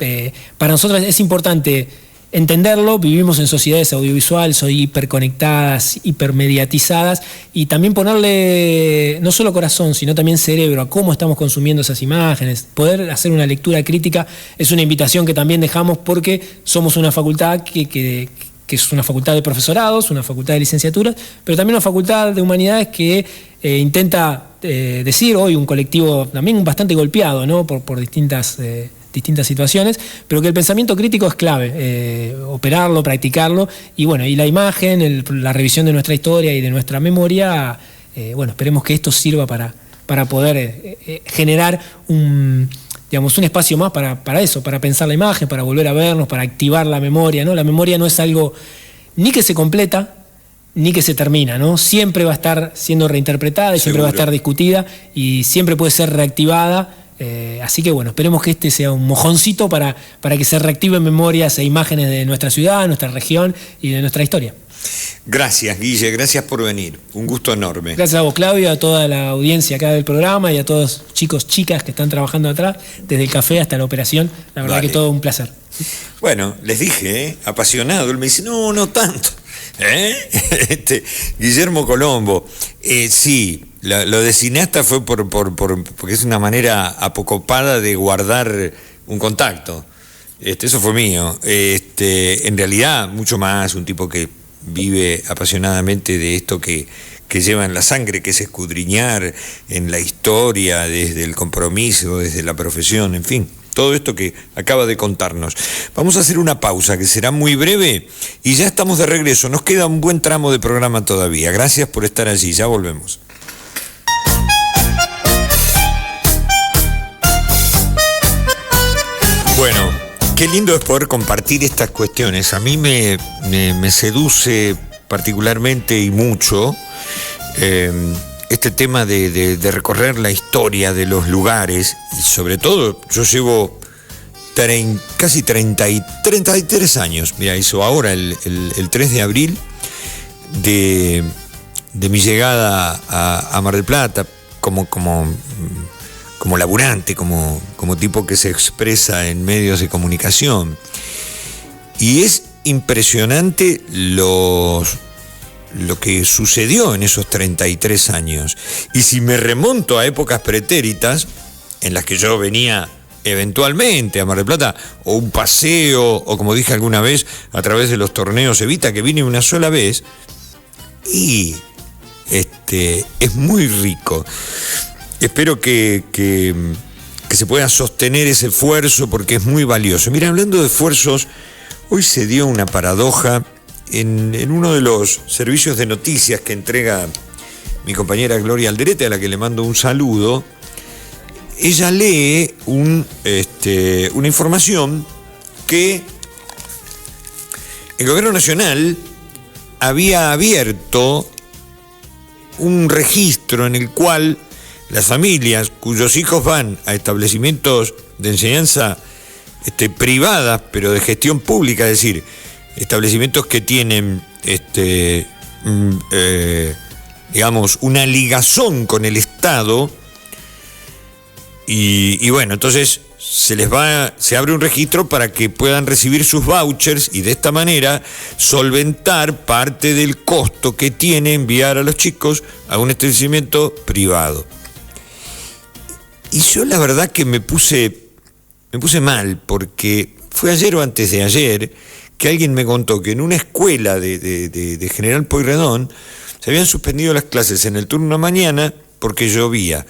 Speaker 3: para nosotros es importante entenderlo. Vivimos en sociedades audiovisuales hoy hiperconectadas, hipermediatizadas, y también ponerle no solo corazón, sino también cerebro a cómo estamos consumiendo esas imágenes. Poder hacer una lectura crítica es una invitación que también dejamos, porque somos una facultad que es una facultad de profesorados, una facultad de licenciaturas, pero también una facultad de humanidades que intenta decir hoy un colectivo también bastante golpeado, ¿no? por distintas situaciones, pero que el pensamiento crítico es clave, operarlo, practicarlo, y bueno, y la imagen, la revisión de nuestra historia y de nuestra memoria, bueno, esperemos que esto sirva para poder generar un espacio más para eso, para pensar la imagen, para volver a vernos, para activar la memoria, ¿no? La memoria no es algo ni que se completa, ni que se termina, ¿no? Siempre va a estar siendo reinterpretada y siempre va a estar discutida y siempre puede ser reactivada. Así que bueno, esperemos que este sea un mojoncito para que se reactiven memorias e imágenes de nuestra ciudad, nuestra región y de nuestra historia.
Speaker 2: Gracias, Guille, gracias por venir, un gusto enorme.
Speaker 3: Gracias a vos, Claudio, a toda la audiencia acá del programa y a todos chicos, chicas que están trabajando atrás, desde el café hasta la operación. La verdad que todo un placer.
Speaker 2: Bueno, les dije, apasionado, él me dice, no tanto. Guillermo Colombo, sí, lo de cineasta fue porque es una manera apocopada de guardar un contacto. Eso fue mío. En realidad, mucho más, un tipo que vive apasionadamente de esto que lleva en la sangre, que es escudriñar en la historia, desde el compromiso, desde la profesión, en fin. Todo esto que acaba de contarnos. Vamos a hacer una pausa que será muy breve y ya estamos de regreso. Nos queda un buen tramo de programa todavía. Gracias por estar allí. Ya volvemos. Bueno, qué lindo es poder compartir estas cuestiones. A mí me seduce particularmente y mucho este tema de recorrer la historia de los lugares, y sobre todo yo llevo casi 33 años, mira, hizo ahora el 3 de abril de mi llegada a Mar del Plata como laburante, como tipo que se expresa en medios de comunicación, y es impresionante lo que sucedió en esos 33 años. Y si me remonto a épocas pretéritas, en las que yo venía eventualmente a Mar del Plata, o un paseo, o como dije alguna vez, a través de los torneos Evita, que vine una sola vez, y es muy rico. Espero que se pueda sostener ese esfuerzo, porque es muy valioso. Mira, hablando de esfuerzos, hoy se dio una paradoja en uno de los servicios de noticias que entrega mi compañera Gloria Alderete, a la que le mando un saludo. Ella lee una información que el gobierno nacional había abierto un registro en el cual las familias cuyos hijos van a establecimientos de enseñanza privadas, pero de gestión pública, es decir, establecimientos que tienen digamos, una ligazón con el Estado, y bueno, entonces se abre un registro para que puedan recibir sus vouchers y de esta manera solventar parte del costo que tiene enviar a los chicos a un establecimiento privado. Y yo la verdad que me puse mal, porque fue ayer o antes de ayer que alguien me contó que en una escuela de General Pueyrredón se habían suspendido las clases en el turno de mañana porque llovía.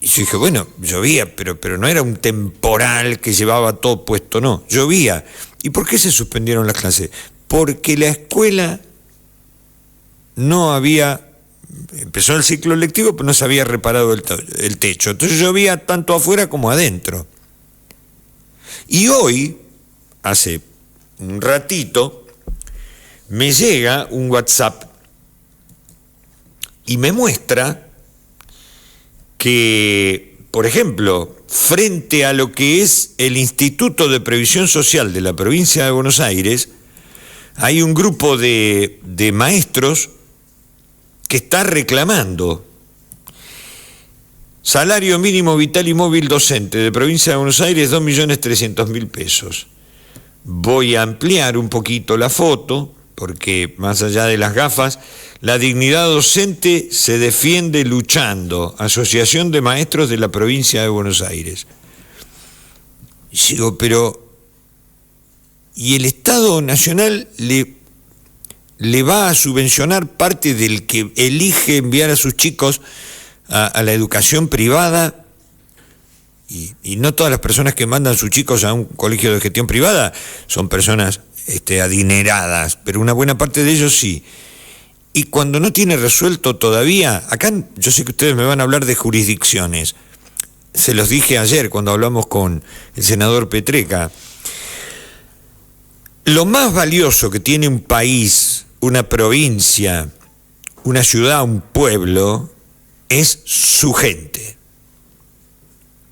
Speaker 2: Y yo dije, bueno, llovía, pero no era un temporal que llevaba todo puesto, no, llovía. ¿Y por qué se suspendieron las clases? Porque la escuela empezó el ciclo lectivo, pero no se había reparado el techo. Entonces llovía tanto afuera como adentro. Y hoy, hace un ratito, me llega un WhatsApp y me muestra que, por ejemplo, frente a lo que es el Instituto de Previsión Social de la provincia de Buenos Aires, hay un grupo de maestros que está reclamando salario mínimo vital y móvil docente de provincia de Buenos Aires, 2.300.000 pesos. Voy a ampliar un poquito la foto, porque más allá de las gafas, la dignidad docente se defiende luchando. Asociación de Maestros de la provincia de Buenos Aires. Y digo, pero ¿y el Estado Nacional le va a subvencionar parte del que elige enviar a sus chicos a la educación privada? Y no todas las personas que mandan a sus chicos a un colegio de gestión privada son personas adineradas, pero una buena parte de ellos sí. Y cuando no tiene resuelto todavía, acá yo sé que ustedes me van a hablar de jurisdicciones, se los dije ayer cuando hablamos con el senador Petreca, lo más valioso que tiene un país, una provincia, una ciudad, un pueblo, es su gente.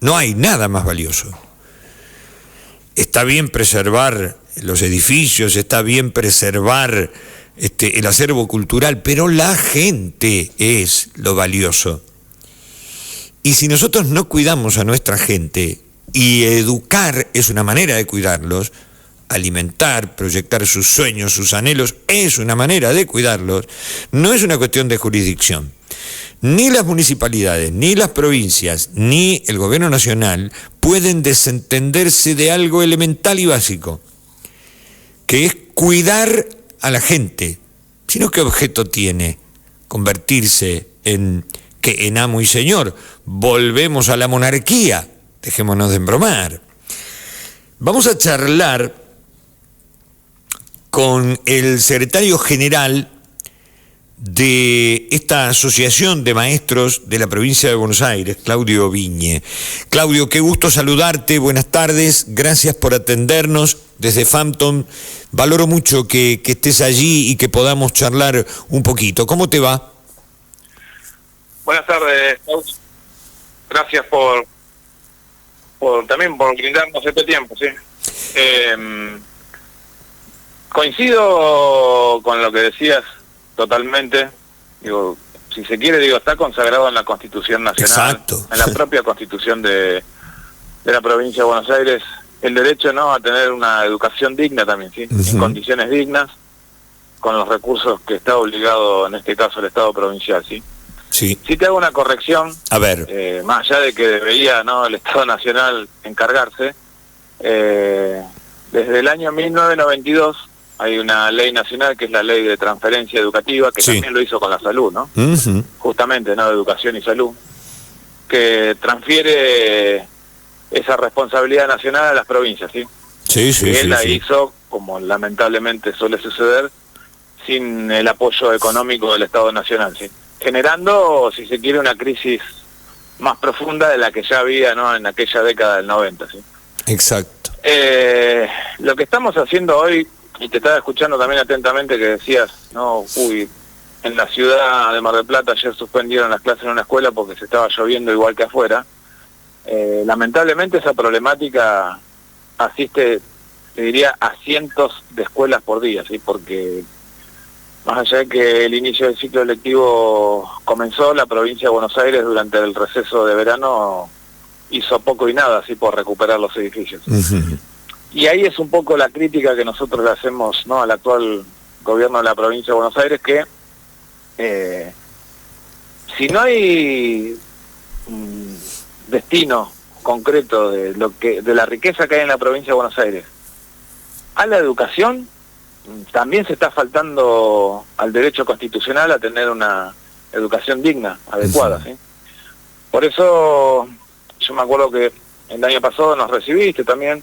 Speaker 2: No hay nada más valioso. Está bien preservar los edificios, está bien preservar el acervo cultural, pero la gente es lo valioso. Y si nosotros no cuidamos a nuestra gente, y educar es una manera de cuidarlos, alimentar, proyectar sus sueños, sus anhelos, es una manera de cuidarlos, no es una cuestión de jurisdicción. Ni las municipalidades, ni las provincias, ni el gobierno nacional pueden desentenderse de algo elemental y básico, que es cuidar a la gente. Sino, ¿qué objeto tiene convertirse en amo y señor? Volvemos a la monarquía, dejémonos de embromar. Vamos a charlar con el secretario general de esta Asociación de Maestros de la provincia de Buenos Aires, Claudio Viñe. Claudio, qué gusto saludarte, buenas tardes, gracias por atendernos desde Phantom. Valoro mucho que estés allí y que podamos charlar un poquito. ¿Cómo te va?
Speaker 4: Buenas tardes, Claudio. Gracias también por brindarnos este tiempo, sí. Coincido con lo que decías totalmente. Digo, si se quiere, está consagrado en la Constitución Nacional.
Speaker 2: Exacto.
Speaker 4: En la propia Constitución de la provincia de Buenos Aires, el derecho a tener una educación digna también, ¿sí? Uh-huh. En condiciones dignas, con los recursos que está obligado, en este caso, el Estado provincial, ¿sí?
Speaker 2: Sí.
Speaker 4: Sí te hago una corrección.
Speaker 2: A ver.
Speaker 4: Más allá de que debería, ¿no?, el Estado Nacional encargarse, desde el año 1992 hay una ley nacional que es la Ley de Transferencia Educativa, que también lo hizo con la salud, ¿no? Justamente, ¿no?, de educación y salud, que transfiere esa responsabilidad nacional a las provincias, ¿sí? Él la hizo, como lamentablemente suele suceder, sin el apoyo económico del Estado Nacional, ¿sí? Generando, si se quiere, una crisis más profunda de la que ya había, ¿no?, en aquella década del 90, ¿sí?
Speaker 2: Exacto.
Speaker 4: Lo que estamos haciendo hoy, y te estaba escuchando también atentamente que decías, no, en la ciudad de Mar del Plata ayer suspendieron las clases en una escuela porque se estaba lloviendo igual que afuera. Lamentablemente esa problemática asiste, te diría, a cientos de escuelas por día, ¿sí? Porque más allá de que el inicio del ciclo lectivo comenzó, la provincia de Buenos Aires durante el receso de verano hizo poco y nada, ¿sí?, por recuperar los edificios. Y ahí es un poco la crítica que nosotros le hacemos, ¿no?, al actual gobierno de la provincia de Buenos Aires, que si no hay un destino concreto de la riqueza que hay en la provincia de Buenos Aires a la educación, también se está faltando al derecho constitucional a tener una educación digna, adecuada, ¿sí? Por eso yo me acuerdo que el año pasado nos recibiste también.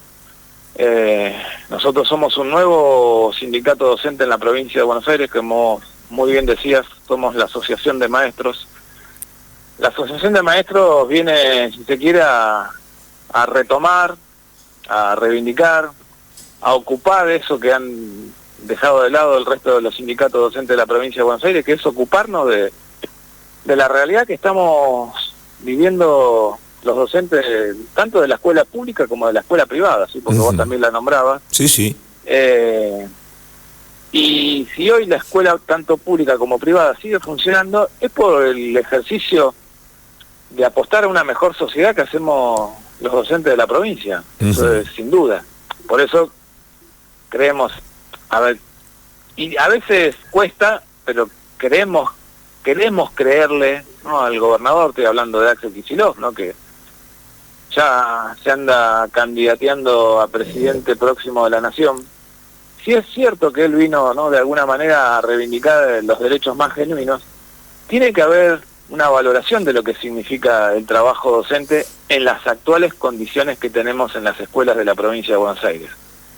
Speaker 4: Nosotros somos un nuevo sindicato docente en la provincia de Buenos Aires, como muy bien decías, somos la Asociación de Maestros. La Asociación de Maestros viene, si se quiere, a retomar, a reivindicar, a ocupar eso que han dejado de lado el resto de los sindicatos docentes de la provincia de Buenos Aires, que es ocuparnos de la realidad que estamos viviendo los docentes, tanto de la escuela pública como de la escuela privada, ¿sí? Porque vos también la nombrabas.
Speaker 2: Sí.
Speaker 4: Y si hoy la escuela, tanto pública como privada, sigue funcionando, es por el ejercicio de apostar a una mejor sociedad que hacemos los docentes de la provincia. Eso es sin duda. Por eso creemos, y a veces cuesta, pero queremos creerle, ¿no?, al gobernador, estoy hablando de Axel Kicillof, ¿no?, que ya se anda candidateando a presidente próximo de la Nación. Si es cierto que él vino, ¿no?, de alguna manera a reivindicar los derechos más genuinos, tiene que haber una valoración de lo que significa el trabajo docente en las actuales condiciones que tenemos en las escuelas de la provincia de Buenos Aires.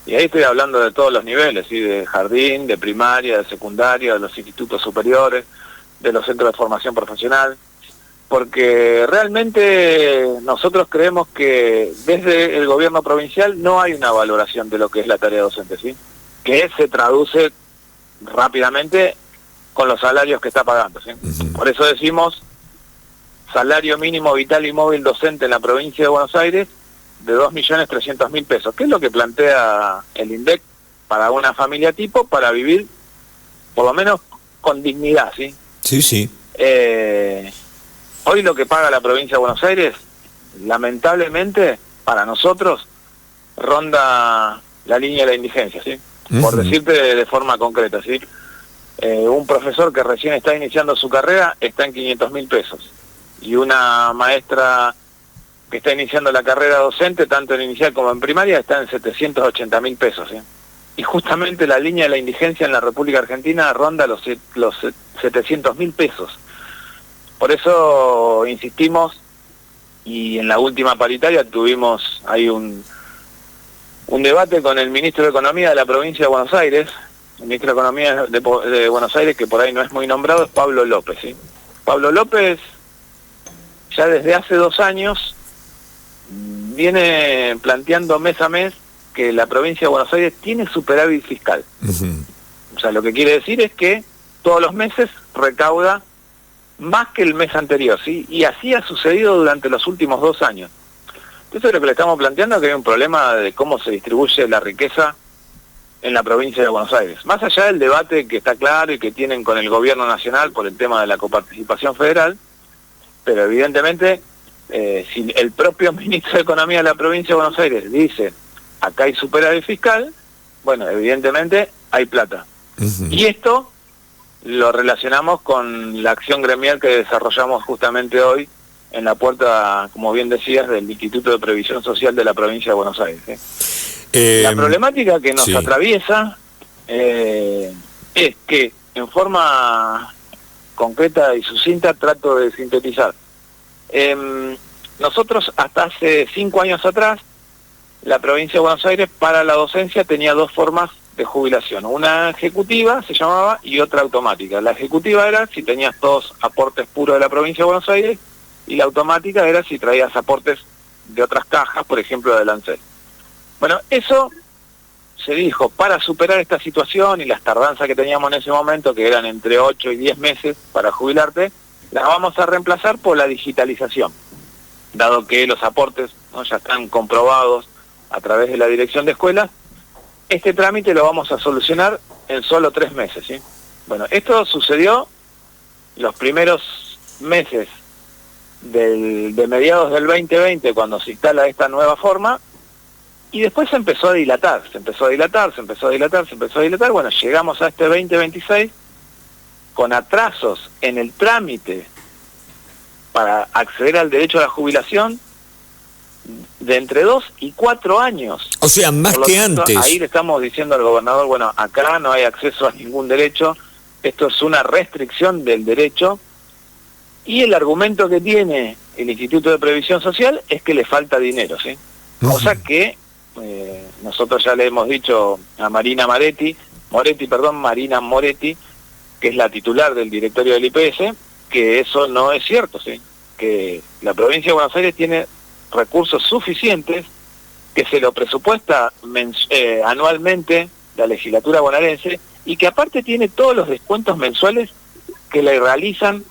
Speaker 4: Y ahí estoy hablando de todos los niveles, ¿sí?, de jardín, de primaria, de secundaria, de los institutos superiores, de los centros de formación profesional, porque realmente nosotros creemos que desde el gobierno provincial no hay una valoración de lo que es la tarea docente, ¿sí?, que se traduce rápidamente con los salarios que está pagando, ¿sí? Por eso decimos salario mínimo vital y móvil docente en la provincia de Buenos Aires de 2.300.000 pesos, que es lo que plantea el INDEC para una familia tipo, para vivir por lo menos con dignidad, ¿sí?
Speaker 2: Sí.
Speaker 4: Hoy lo que paga la provincia de Buenos Aires, lamentablemente, para nosotros, ronda la línea de la indigencia, ¿sí? Por decirte de forma concreta, ¿sí? Un profesor que recién está iniciando su carrera está en 500.000 pesos. Y una maestra que está iniciando la carrera docente, tanto en inicial como en primaria, está en 780.000 pesos, ¿sí? Y justamente la línea de la indigencia en la República Argentina ronda los 700.000 pesos. Por eso insistimos, y en la última paritaria tuvimos ahí un debate con el ministro de Economía de la provincia de Buenos Aires. El ministro de Economía de Buenos Aires, que por ahí no es muy nombrado, es Pablo López, ¿sí? Pablo López ya desde hace 2 años viene planteando mes a mes que la provincia de Buenos Aires tiene superávit fiscal. O sea, lo que quiere decir es que todos los meses recauda más que el mes anterior, ¿sí? Y así ha sucedido durante los últimos 2 años. Entonces lo que le estamos planteando es que hay un problema de cómo se distribuye la riqueza en la provincia de Buenos Aires. Más allá del debate que está claro y que tienen con el gobierno nacional por el tema de la coparticipación federal, pero evidentemente si el propio ministro de Economía de la provincia de Buenos Aires dice acá hay superávit fiscal, bueno, evidentemente hay plata. Y esto lo relacionamos con la acción gremial que desarrollamos justamente hoy en la puerta, como bien decías, del Instituto de Previsión Social de la provincia de Buenos Aires. La problemática que nos atraviesa es que, en forma concreta y sucinta, trato de sintetizar. Nosotros hasta hace 5 años atrás, la provincia de Buenos Aires para la docencia tenía 2 formas de jubilación. Una ejecutiva se llamaba y otra automática. La ejecutiva era si tenías todos aportes puros de la provincia de Buenos Aires, y la automática era si traías aportes de otras cajas, por ejemplo del ANSES. Bueno, eso se dijo, para superar esta situación y las tardanzas que teníamos en ese momento, que eran entre 8 y 10 meses para jubilarte, las vamos a reemplazar por la digitalización, dado que los aportes, ¿no?, ya están comprobados a través de la dirección de escuelas. Este trámite lo vamos a solucionar en solo 3 meses, ¿sí? Bueno, esto sucedió los primeros meses de mediados del 2020, cuando se instala esta nueva forma, y después se empezó a dilatar. Bueno, llegamos a este 2026 con atrasos en el trámite para acceder al derecho a la jubilación de entre 2 y 4 años.
Speaker 2: O sea, más que antes.
Speaker 4: Ahí le estamos diciendo al gobernador, bueno, acá no hay acceso a ningún derecho, esto es una restricción del derecho, y el argumento que tiene el Instituto de Previsión Social es que le falta dinero, ¿sí? Cosa que nosotros ya le hemos dicho a Marina Moretti, que es la titular del directorio del IPS, que eso no es cierto, ¿sí? Que la provincia de Buenos Aires tiene recursos suficientes, que se lo presupuesta anualmente la legislatura bonaerense, y que aparte tiene todos los descuentos mensuales que le realizan,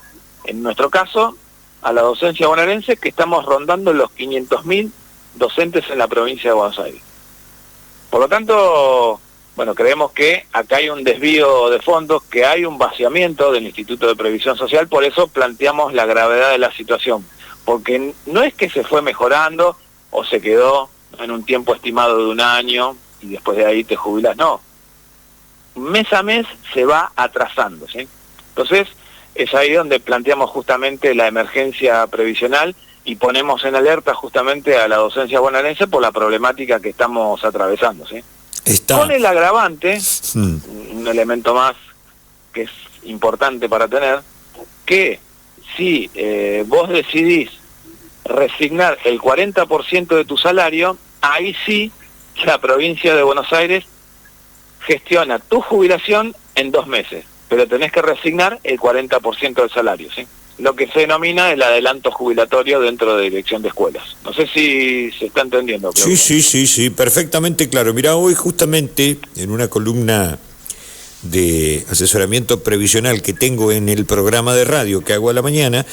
Speaker 4: en nuestro caso, a la docencia bonaerense, que estamos rondando los 500.000 docentes en la provincia de Buenos Aires. Por lo tanto, bueno, creemos que acá hay un desvío de fondos, que hay un vaciamiento del Instituto de Previsión Social, por eso planteamos la gravedad de la situación, porque no es que se fue mejorando o se quedó en un tiempo estimado de 1 año y después de ahí te jubilas, no. Mes a mes se va atrasando, ¿sí? Entonces, es ahí donde planteamos justamente la emergencia previsional y ponemos en alerta justamente a la docencia bonaerense por la problemática que estamos atravesando, ¿sí? Con el agravante, un elemento más que es importante para tener, que si vos decidís resignar el 40% de tu salario, ahí sí la provincia de Buenos Aires gestiona tu jubilación en 2 meses, pero tenés que resignar el 40% del salario, ¿sí? Lo que se denomina el adelanto jubilatorio dentro de dirección de escuelas. No sé si se está entendiendo, Claudio.
Speaker 2: Sí, perfectamente claro. Mirá, hoy justamente en una columna de asesoramiento previsional que tengo en el programa de radio que hago a la mañana,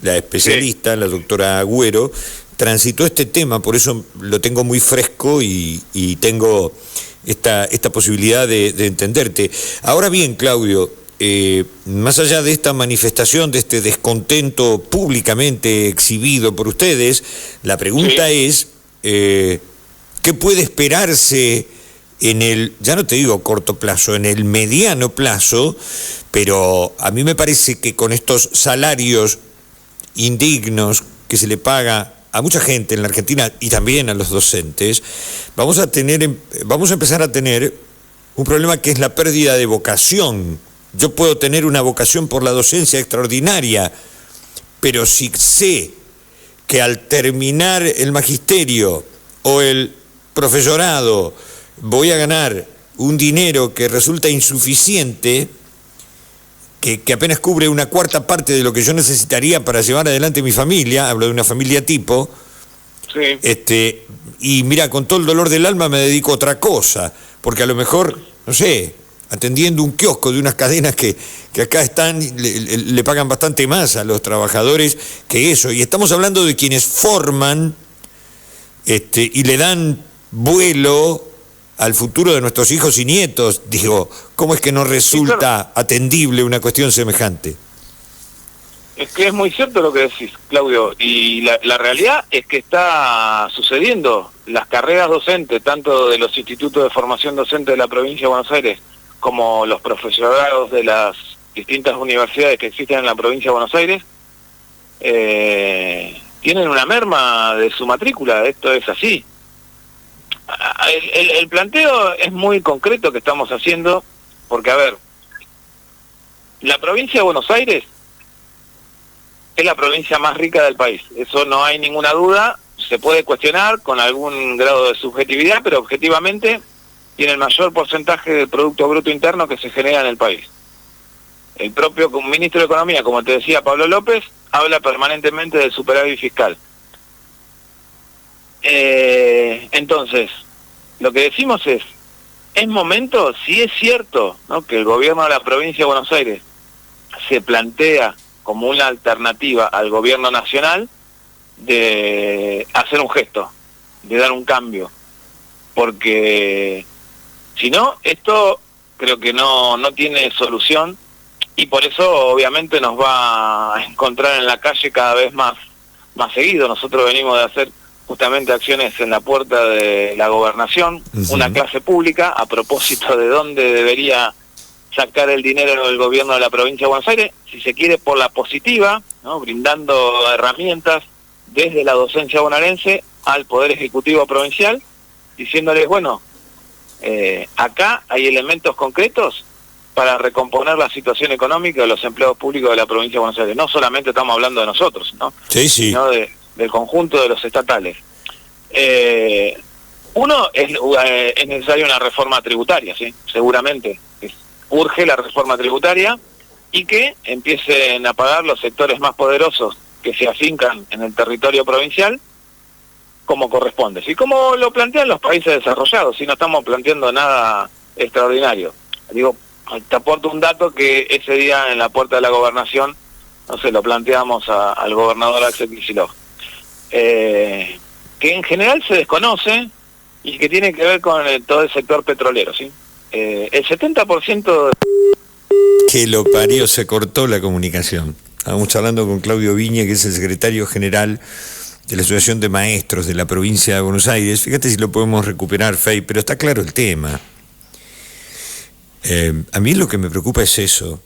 Speaker 2: la especialista, la doctora Agüero, transitó este tema, por eso lo tengo muy fresco y tengo esta posibilidad de entenderte. Ahora bien, Claudio, más allá de esta manifestación, de este descontento públicamente exhibido por ustedes, la pregunta es, ¿qué puede esperarse en el, ya no te digo corto plazo, en el mediano plazo? Pero a mí me parece que con estos salarios indignos que se le paga a mucha gente en la Argentina y también a los docentes, vamos a empezar a tener un problema que es la pérdida de vocación. Yo puedo tener una vocación por la docencia extraordinaria, pero si sé que al terminar el magisterio o el profesorado voy a ganar un dinero que resulta insuficiente, que apenas cubre una cuarta parte de lo que yo necesitaría para llevar adelante mi familia, hablo de una familia tipo, y mira, con todo el dolor del alma me dedico a otra cosa, porque a lo mejor, no sé, atendiendo un kiosco de unas cadenas que acá están, le pagan bastante más a los trabajadores que eso, y estamos hablando de quienes forman y le dan vuelo al futuro de nuestros hijos y nietos. Digo, ¿cómo es que no resulta atendible una cuestión semejante?
Speaker 4: Es que es muy cierto lo que decís, Claudio, y la realidad es que está sucediendo. Las carreras docentes, tanto de los institutos de formación docente de la provincia de Buenos Aires como los profesorados de las distintas universidades que existen en la provincia de Buenos Aires, tienen una merma de su matrícula. Esto es así. El planteo es muy concreto que estamos haciendo, porque, a ver, la provincia de Buenos Aires es la provincia más rica del país, eso no hay ninguna duda. Se puede cuestionar con algún grado de subjetividad, pero objetivamente tiene el mayor porcentaje del Producto Bruto Interno que se genera en el país. El propio ministro de Economía, como te decía, Pablo López, habla permanentemente del superávit fiscal. Entonces, lo que decimos es momento, si es cierto, ¿no?, que el gobierno de la provincia de Buenos Aires se plantea como una alternativa al gobierno nacional, de hacer un gesto, de dar un cambio, porque si no, esto creo que no tiene solución, y por eso obviamente nos va a encontrar en la calle cada vez más seguido. Nosotros venimos de hacer justamente acciones en la puerta de la gobernación, una clase pública a propósito de dónde debería sacar el dinero del gobierno de la provincia de Buenos Aires, si se quiere por la positiva, ¿no?, brindando herramientas desde la docencia bonaerense al Poder Ejecutivo Provincial, diciéndoles, bueno, acá hay elementos concretos para recomponer la situación económica de los empleados públicos de la provincia de Buenos Aires. No solamente estamos hablando de nosotros, ¿no?, sino del conjunto de los estatales. Uno, es necesaria una reforma tributaria, ¿sí? Seguramente. Urge la reforma tributaria y que empiecen a pagar los sectores más poderosos que se afincan en el territorio provincial como corresponde, y como lo plantean los países desarrollados, si no estamos planteando nada extraordinario. Digo, te aporto un dato que ese día en la puerta de la gobernación, no sé, lo planteamos al gobernador Axel Kicillof, que en general se desconoce y que tiene que ver con todo el sector petrolero, ¿sí? El 70%
Speaker 2: Que lo parió, se cortó la comunicación. Estábamos hablando con Claudio Viña, que es el secretario general de la Asociación de Maestros de la provincia de Buenos Aires. Fíjate si lo podemos recuperar, Fey, pero está claro el tema. A mí lo que me preocupa es eso.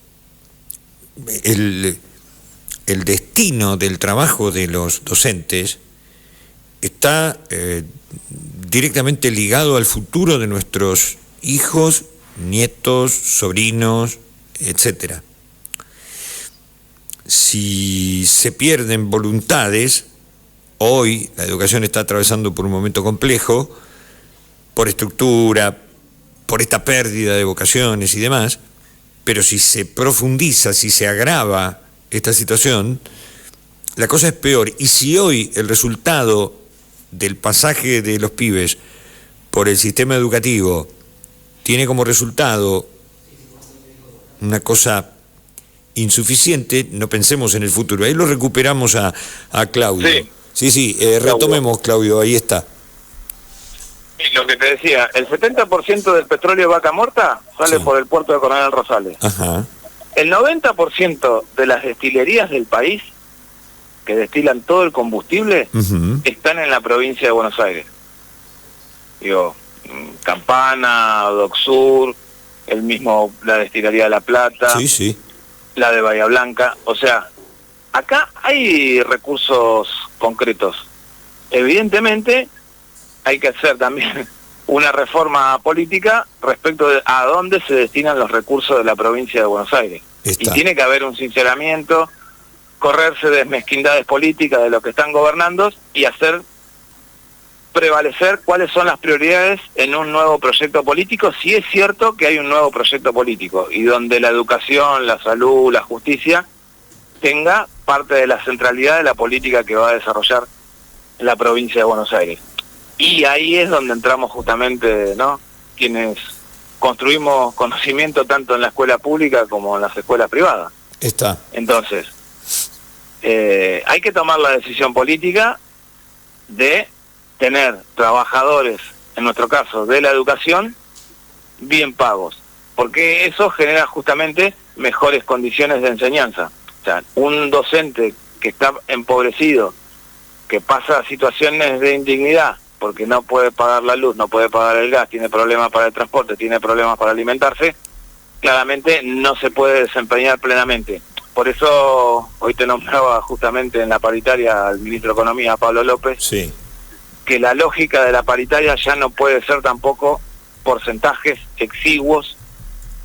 Speaker 2: El destino del trabajo de los docentes está directamente ligado al futuro de nuestros hijos, nietos, sobrinos, etcétera. Si se pierden voluntades, hoy la educación está atravesando por un momento complejo, por estructura, por esta pérdida de vocaciones y demás, pero si se profundiza, si se agrava esta situación, la cosa es peor. Y si hoy el resultado del pasaje de los pibes por el sistema educativo tiene como resultado una cosa insuficiente, no pensemos en el futuro. Ahí lo recuperamos a Claudio. Sí, retomemos, Claudio, ahí está.
Speaker 4: Y lo que te decía, el 70% del petróleo de Vaca Muerta sale por el puerto de Coronel Rosales.
Speaker 2: Ajá.
Speaker 4: El 90% de las destilerías del país que destilan todo el combustible están en la provincia de Buenos Aires. Digo, Campana, Doc Sur, la destilería de La Plata, la de Bahía Blanca. O sea, acá hay recursos concretos. Evidentemente hay que hacer también una reforma política respecto a dónde se destinan los recursos de la provincia de Buenos Aires. Y tiene que haber un sinceramiento, correrse de mezquindades políticas de los que están gobernando y hacer prevalecer cuáles son las prioridades en un nuevo proyecto político, si es cierto que hay un nuevo proyecto político y donde la educación, la salud, la justicia tenga parte de la centralidad de la política que va a desarrollar la provincia de Buenos Aires. Y ahí es donde entramos justamente, ¿no?, quienes construimos conocimiento tanto en la escuela pública como en las escuelas privadas. Entonces, hay que tomar la decisión política de tener trabajadores, en nuestro caso, de la educación, bien pagos, porque eso genera justamente mejores condiciones de enseñanza. O sea, un docente que está empobrecido, que pasa situaciones de indignidad, porque no puede pagar la luz, no puede pagar el gas, tiene problemas para el transporte, tiene problemas para alimentarse, claramente no se puede desempeñar plenamente. Por eso hoy te nombraba justamente en la paritaria al ministro de Economía, Pablo López,
Speaker 2: sí,
Speaker 4: que la lógica de la paritaria ya no puede ser tampoco porcentajes exiguos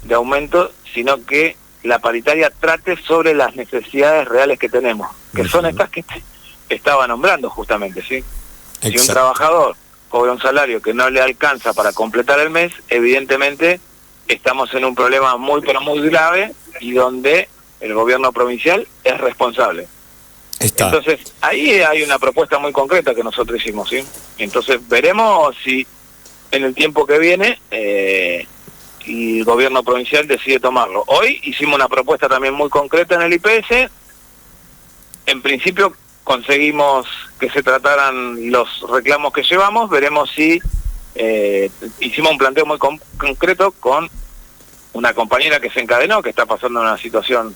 Speaker 4: de aumento, sino que la paritaria trate sobre las necesidades reales que tenemos, que son estas que te estaba nombrando justamente, ¿sí?
Speaker 2: Exacto.
Speaker 4: Si un trabajador cobra un salario que no le alcanza para completar el mes, evidentemente estamos en un problema muy pero muy grave y donde el gobierno provincial es responsable. Entonces, ahí hay una propuesta muy concreta que nosotros hicimos, ¿sí? Entonces, veremos si en el tiempo que viene el gobierno provincial decide tomarlo. Hoy hicimos una propuesta también muy concreta en el IPS. En principio conseguimos que se trataran los reclamos que llevamos. Veremos si hicimos un planteo muy concreto con una compañera que se encadenó, que está pasando una situación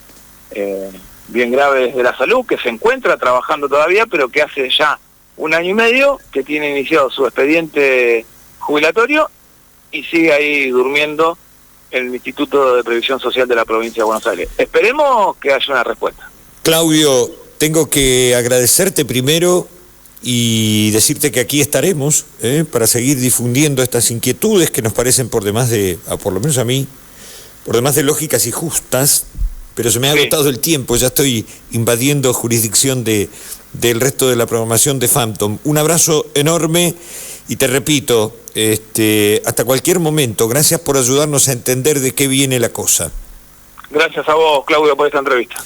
Speaker 4: bien grave desde la salud, que se encuentra trabajando todavía, pero que hace ya 1 año y medio que tiene iniciado su expediente jubilatorio y sigue ahí durmiendo en el Instituto de Previsión Social de la provincia de Buenos Aires. Esperemos que haya una respuesta.
Speaker 2: Claudio, tengo que agradecerte primero y decirte que aquí estaremos para seguir difundiendo estas inquietudes que nos parecen por demás de, por lo menos a mí, por demás de lógicas y justas, pero se me ha agotado el tiempo, ya estoy invadiendo jurisdicción del resto de la programación de Phantom. Un abrazo enorme y te repito, hasta cualquier momento, gracias por ayudarnos a entender de qué viene la cosa.
Speaker 4: Gracias a vos, Claudio, por esta entrevista.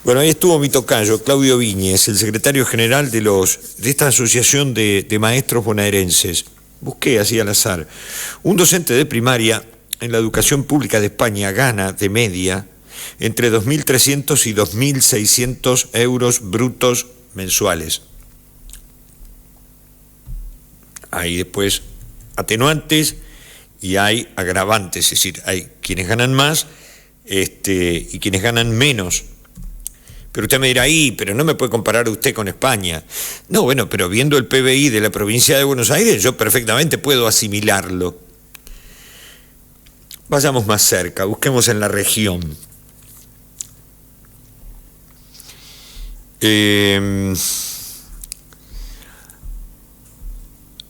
Speaker 2: Bueno, ahí estuvo mi tocayo, Claudio Viñes, el secretario general de esta asociación de maestros bonaerenses. Busqué así al azar. Un docente de primaria en la educación pública de España gana de media entre 2.300 y 2.600 euros brutos mensuales. Hay después atenuantes y hay agravantes, es decir, hay quienes ganan más y quienes ganan menos. Pero usted me dirá, pero no me puede comparar usted con España. No, bueno, pero viendo el PBI de la provincia de Buenos Aires, yo perfectamente puedo asimilarlo. Vayamos más cerca, busquemos en la región.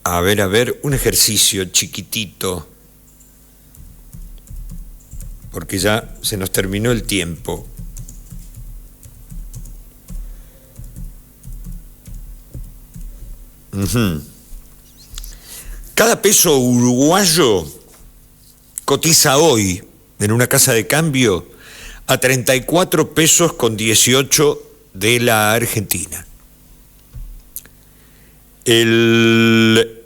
Speaker 2: A ver, un ejercicio chiquitito, porque ya se nos terminó el tiempo. Cada peso uruguayo cotiza hoy en una casa de cambio a 34 pesos con 18 de la Argentina. El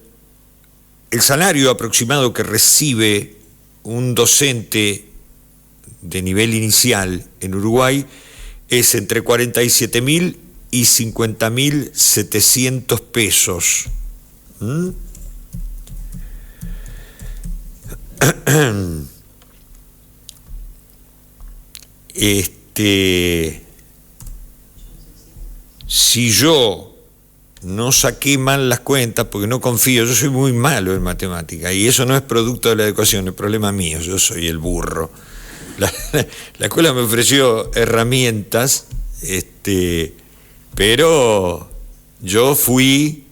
Speaker 2: salario aproximado que recibe un docente de nivel inicial en Uruguay es entre 47.000 y 50.700 pesos. Si yo no saqué mal las cuentas, porque no confío, yo soy muy malo en matemática, y eso no es producto de la educación, es problema mío, yo soy el burro. La escuela me ofreció herramientas, pero yo fui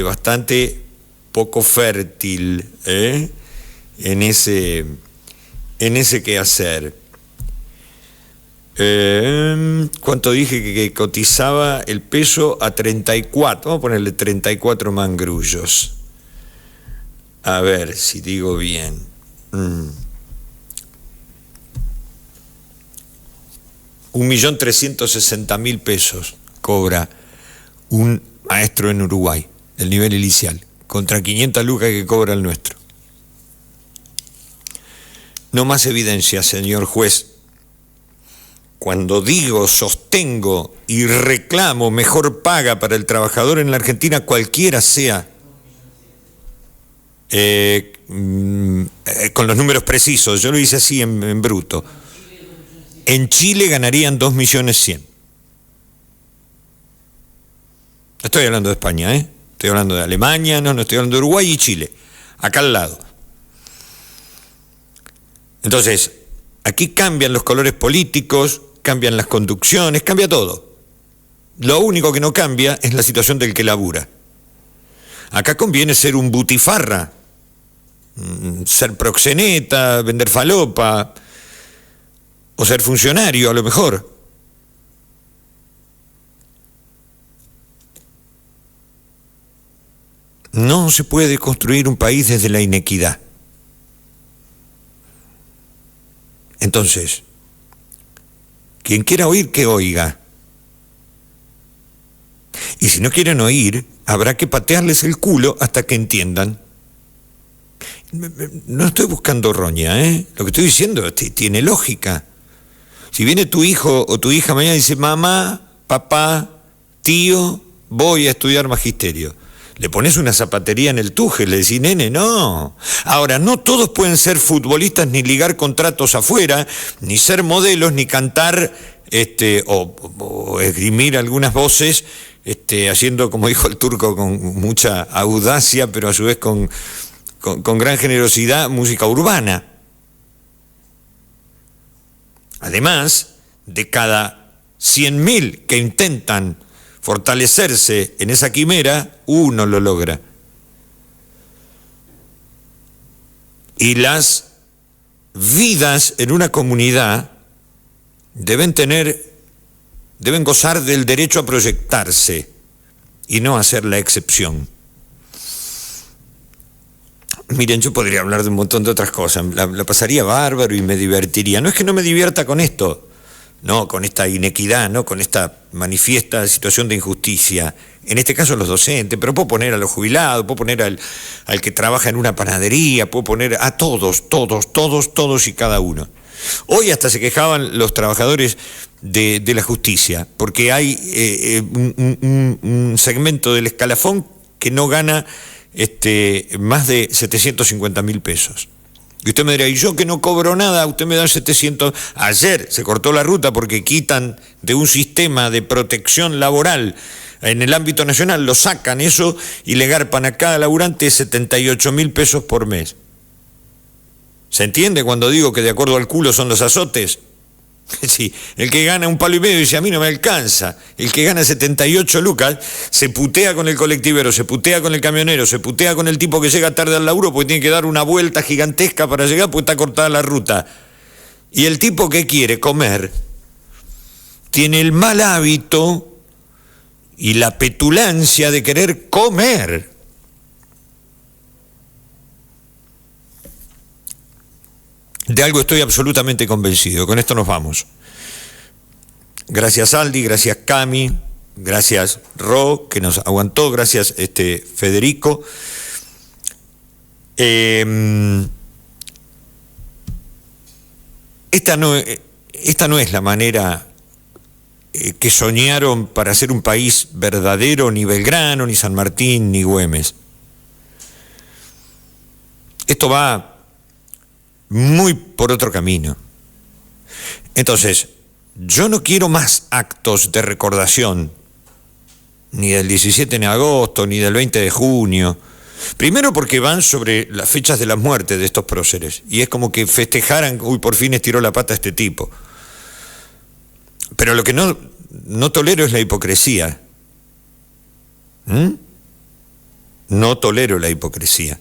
Speaker 2: bastante poco fértil en ese quehacer. ¿Cuánto dije que cotizaba el peso? A 34, vamos a ponerle 34 mangrullos. A ver si digo bien. 1.360.000 pesos cobra un maestro en Uruguay, del nivel inicial, contra 500 lucas que cobra el nuestro. No más evidencia, señor juez. Cuando digo, sostengo y reclamo mejor paga para el trabajador en la Argentina, cualquiera sea, con los números precisos, yo lo hice así en bruto. En Chile ganarían 2.100.000. No estoy hablando de España, estoy hablando de Alemania, no estoy hablando de Uruguay y Chile, acá al lado. Entonces, Aquí cambian los colores políticos, cambian las conducciones, cambia todo. Lo único que no cambia es la situación del que labura. Acá conviene ser un butifarra, ser proxeneta, vender falopa, o ser funcionario a lo mejor. No se puede construir un país desde la inequidad. Entonces, quien quiera oír, que oiga. Y si no quieren oír, habrá que patearles el culo hasta que entiendan. No estoy buscando roña, ¿eh? Lo que estoy diciendo tiene lógica. Si viene tu hijo o tu hija mañana y dice, mamá, papá, tío, voy a estudiar magisterio. Le pones una zapatería en el tuje, le decís, nene, no. Ahora, no todos pueden ser futbolistas, ni ligar contratos afuera, ni ser modelos, ni cantar, o esgrimir algunas voces, haciendo, como dijo el Turco, con mucha audacia, pero a su vez con gran generosidad, música urbana. Además, de cada 100.000 que intentan fortalecerse en esa quimera, uno lo logra. Y las vidas en una comunidad deben gozar del derecho a proyectarse y no a ser la excepción. Miren, yo podría hablar de un montón de otras cosas, la pasaría bárbaro y me divertiría. No es que no me divierta con esto, no, con esta inequidad, no, con esta manifiesta situación de injusticia. En este caso los docentes, pero puedo poner a los jubilados, puedo poner al que trabaja en una panadería, puedo poner a todos y cada uno. Hoy hasta se quejaban los trabajadores de la justicia, porque hay un segmento del escalafón que no gana más de 750.000 pesos. Y usted me dirá, y yo que no cobro nada, usted me da 700. Ayer se cortó la ruta porque quitan de un sistema de protección laboral en el ámbito nacional, lo sacan eso y le garpan a cada laburante 78.000 pesos por mes. ¿Se entiende cuando digo que de acuerdo al culo son los azotes? Sí, el que gana 1,5 palos dice, a mí no me alcanza. El que gana 78 lucas se putea con el colectivero, se putea con el camionero, se putea con el tipo que llega tarde al laburo porque tiene que dar una vuelta gigantesca para llegar porque está cortada la ruta. Y el tipo que quiere comer tiene el mal hábito y la petulancia de querer comer. De algo estoy absolutamente convencido. Con esto nos vamos. Gracias Aldi, gracias Cami, gracias Ro, que nos aguantó, gracias Federico. Esta no es la manera que soñaron para hacer un país verdadero, ni Belgrano, ni San Martín, ni Güemes. Esto va muy por otro camino. Entonces, yo no quiero más actos de recordación, ni del 17 de agosto, ni del 20 de junio. Primero porque van sobre las fechas de la muerte de estos próceres, y es como que festejaran, uy, por fin estiró la pata este tipo. Pero lo que no tolero es la hipocresía. No tolero la hipocresía.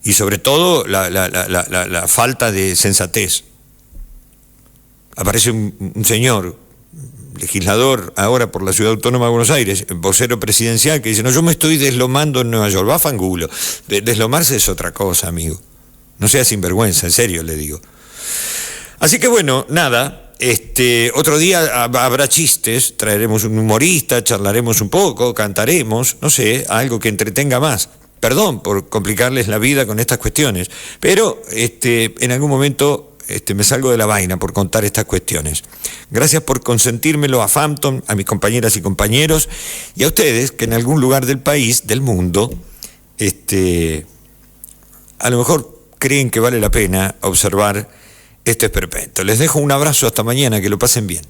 Speaker 2: Y sobre todo la falta de sensatez. Aparece un señor, legislador ahora por la Ciudad Autónoma de Buenos Aires, vocero presidencial, que dice, no, yo me estoy deslomando en Nueva York. Va fangulo. Deslomarse es otra cosa, amigo. No sea sinvergüenza, en serio le digo. Así que bueno, nada, otro día habrá chistes, traeremos un humorista, charlaremos un poco, cantaremos, no sé, algo que entretenga más. Perdón por complicarles la vida con estas cuestiones, pero en algún momento me salgo de la vaina por contar estas cuestiones. Gracias por consentírmelo a Phantom, a mis compañeras y compañeros, y a ustedes que en algún lugar del país, del mundo, a lo mejor creen que vale la pena observar este esperpento. Les dejo un abrazo hasta mañana, que lo pasen bien.